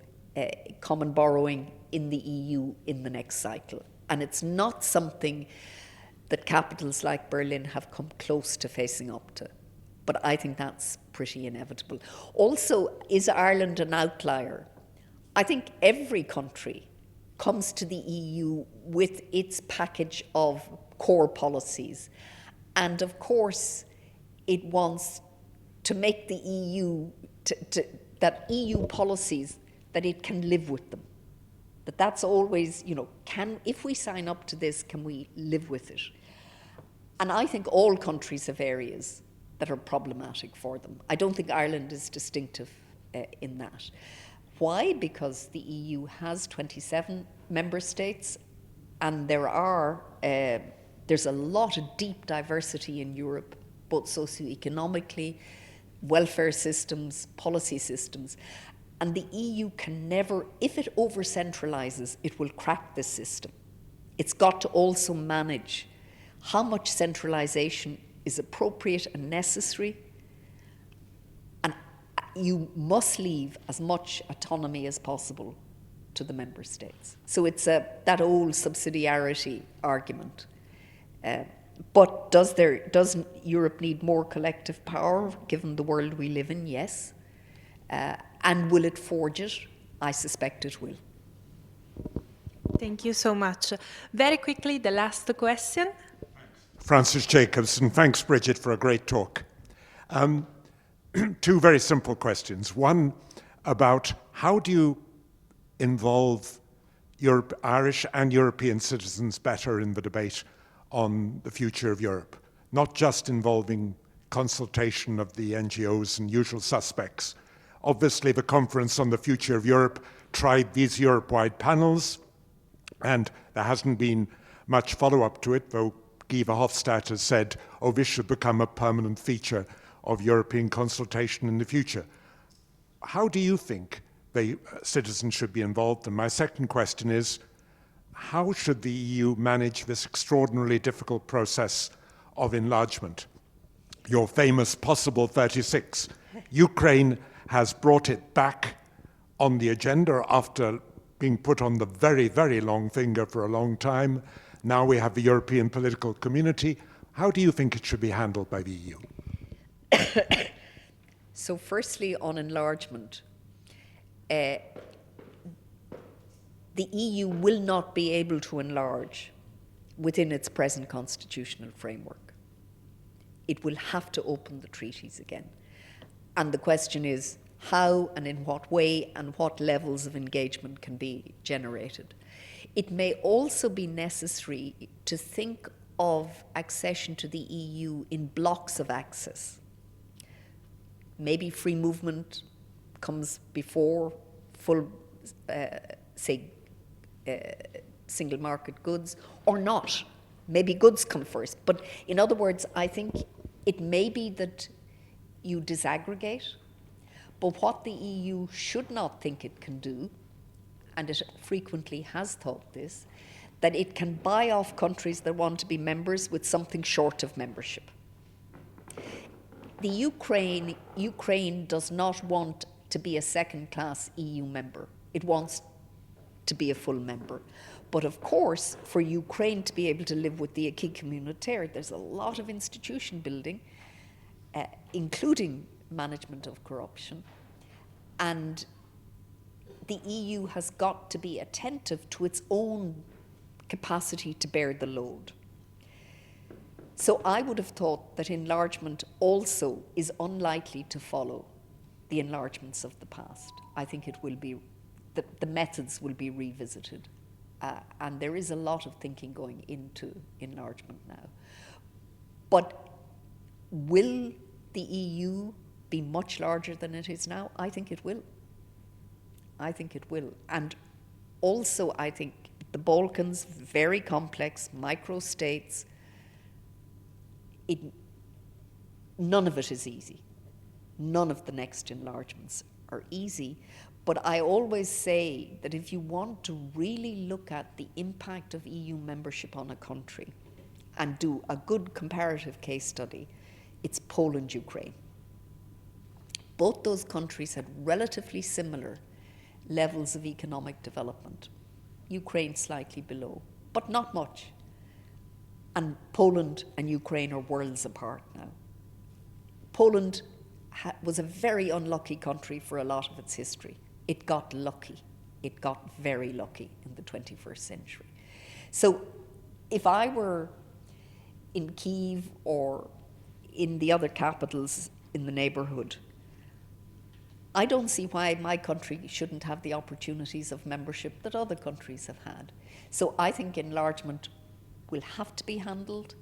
common borrowing in the EU in the next cycle. And it's not something that capitals like Berlin have come close to facing up to. But I think that's pretty inevitable. Also, is Ireland an outlier? I think every country comes to the EU with its package of core policies. And of course, it wants to make the EU, that EU policies, that it can live with them. That's always, if we sign up to this, can we live with it? And I think all countries have areas that are problematic for them. I don't think Ireland is distinctive in that. Why? Because the EU has 27 member states, and there's a lot of deep diversity in Europe, both socioeconomically, welfare systems, policy systems. And the EU can never, if it over-centralises, it will crack this system. It's got to also manage how much centralisation is appropriate and necessary, and you must leave as much autonomy as possible to the member states. So it's that old subsidiarity argument. But does Europe need more collective power, given the world we live in? Yes. And will it forge it? I suspect it will. Thank you so much. Very quickly, the last question. Francis Jacobson. Thanks, Brigid, for a great talk. Two very simple questions. One about how do you involve Irish and European citizens better in the debate on the future of Europe, not just involving consultation of the NGOs and usual suspects. Obviously, the Conference on the Future of Europe tried these Europe-wide panels, and there hasn't been much follow-up to it, though Guy Verhofstadt has said, oh, this should become a permanent feature of European consultation in the future. How do you think the citizens should be involved? And my second question is, how should the EU manage this extraordinarily difficult process of enlargement? Your famous possible 36. Ukraine has brought it back on the agenda after being put on the very, very long finger for a long time. Now we have the European political community. How do you think it should be handled by the EU? So firstly, on enlargement, the EU will not be able to enlarge within its present constitutional framework. It will have to open the treaties again. And the question is how and in what way and what levels of engagement can be generated. It may also be necessary to think of accession to the EU in blocks of access. Maybe free movement comes before full, single market goods, or not. Maybe goods come first. But in other words, I think it may be that you disaggregate, but what the EU should not think it can do, and it frequently has thought this, that it can buy off countries that want to be members with something short of membership. The Ukraine does not want to be a second-class EU member. It wants to be a full member. But of course, for Ukraine to be able to live with the acquis communautaire, there's a lot of institution building, including management of corruption. And the EU has got to be attentive to its own capacity to bear the load. So I would have thought that enlargement also is unlikely to follow the enlargements of the past. I think it will be, the methods will be revisited. And there is a lot of thinking going into enlargement now. But will the EU be much larger than it is now? I think it will. I think it will. And also I think the Balkans, very complex, micro-states, none of it is easy. None of the next enlargements are easy. But I always say that if you want to really look at the impact of EU membership on a country and do a good comparative case study, it's Poland, Ukraine. Both those countries had relatively similar levels of economic development. Ukraine slightly below, but not much. And Poland and Ukraine are worlds apart now. Poland was a very unlucky country for a lot of its history. It got lucky. It got very lucky in the 21st century. So if I were in Kyiv or in the other capitals in the neighborhood, I don't see why my country shouldn't have the opportunities of membership that other countries have had. So I think enlargement will have to be handled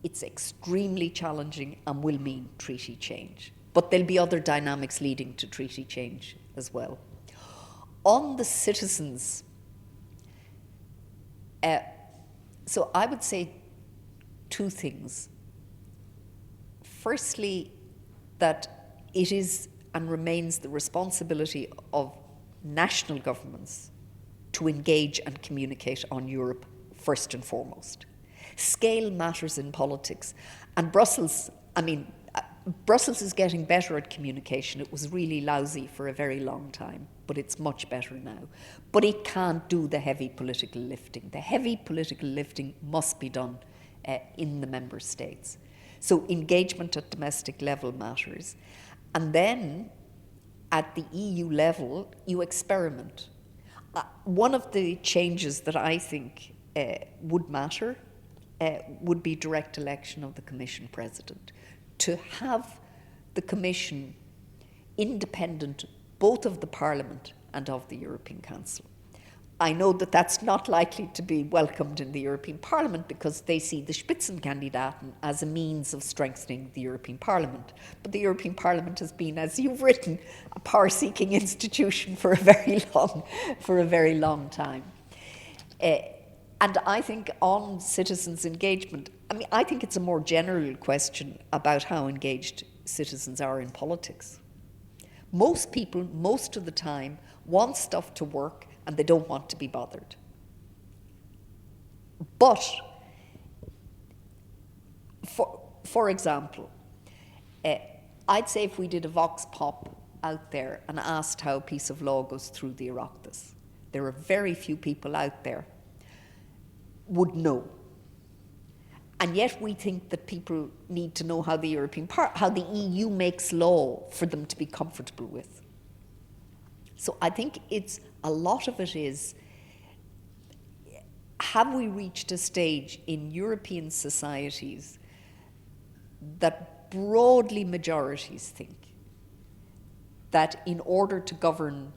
it's extremely challenging and will mean treaty change. But there'll be other dynamics leading to treaty change as well. On the citizens, so I would say two things. Firstly, that it is and remains the responsibility of national governments to engage and communicate on Europe first and foremost. Scale matters in politics, and Brussels is getting better at communication. It was really lousy for a very long time, but it's much better now. But it can't do the heavy political lifting. The heavy political lifting must be done in the member states. So engagement at domestic level matters. And then at the EU level, you experiment. One of the changes that I think would matter would be direct election of the Commission President. To have the Commission independent both of the Parliament and of the European Council. I know that that's not likely to be welcomed in the European Parliament because they see the Spitzenkandidaten as a means of strengthening the European Parliament. But the European Parliament has been, as you've written, a power-seeking institution for a very long time. And I think on citizens' engagement, I think it's a more general question about how engaged citizens are in politics. Most people, most of the time, want stuff to work and they don't want to be bothered. But, for example, I'd say if we did a vox pop out there and asked how a piece of law goes through the Oireachtas, there are very few people out there would know. And yet we think that people need to know how the how the EU makes law for them to be comfortable with. So I think a lot of it is, have we reached a stage in European societies that broadly majorities think that in order to govern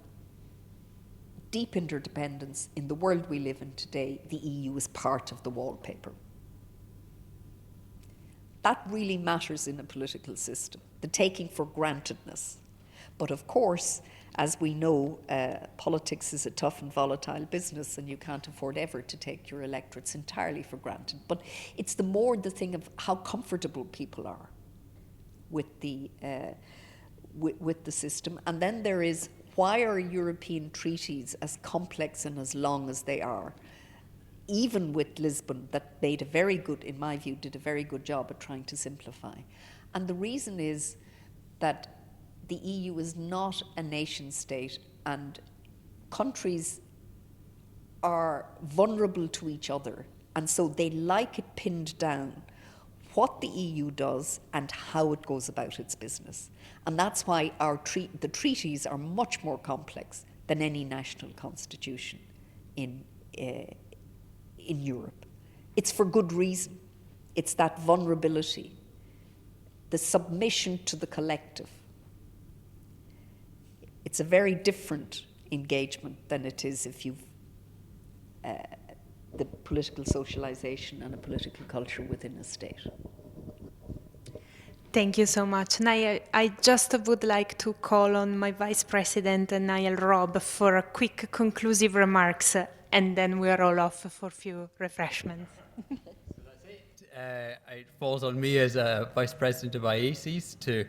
deep interdependence in the world we live in today, the EU is part of the wallpaper? That really matters in a political system, the taking for grantedness. But of course, as we know, politics is a tough and volatile business, and you can't afford ever to take your electorates entirely for granted. But it's the thing of how comfortable people are with the system. And then there is, why are European treaties as complex and as long as they are? Even with Lisbon, that made in my view, did a very good job at trying to simplify. And the reason is that the EU is not a nation state, and countries are vulnerable to each other, and so they like it pinned down what the EU does and how it goes about its business. And that's why the treaties are much more complex than any national constitution in Europe. It's for good reason. It's that vulnerability, the submission to the collective. It's a very different engagement than it is if you've the political socialization and a political culture within a state. Thank you so much. Niall, I just would like to call on my Vice President, Niall Robb, for a quick conclusive remarks, and then we are all off for a few refreshments. It falls on me as a Vice President of IACES to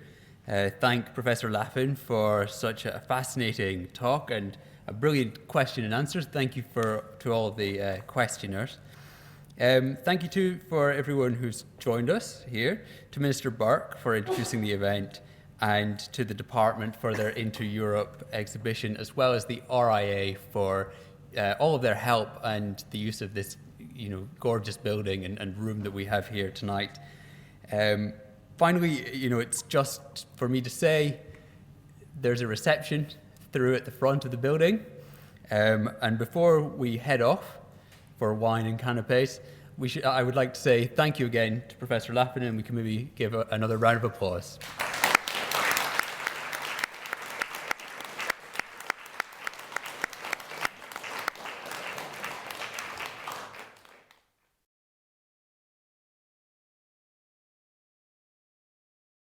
thank Professor Laffan for such a fascinating talk and a brilliant question and answers. Thank you to all the questioners. Thank you too for everyone who's joined us here, to Minister Burke for introducing the event, and to the department for their Inter-Europe exhibition, as well as the RIA for all of their help and the use of this gorgeous building and room that we have here tonight. Finally, it's just for me to say there's a reception through at the front of the building. And before we head off for wine and canapes, I would like to say thank you again to Professor Laffan, and we can maybe give another round of applause.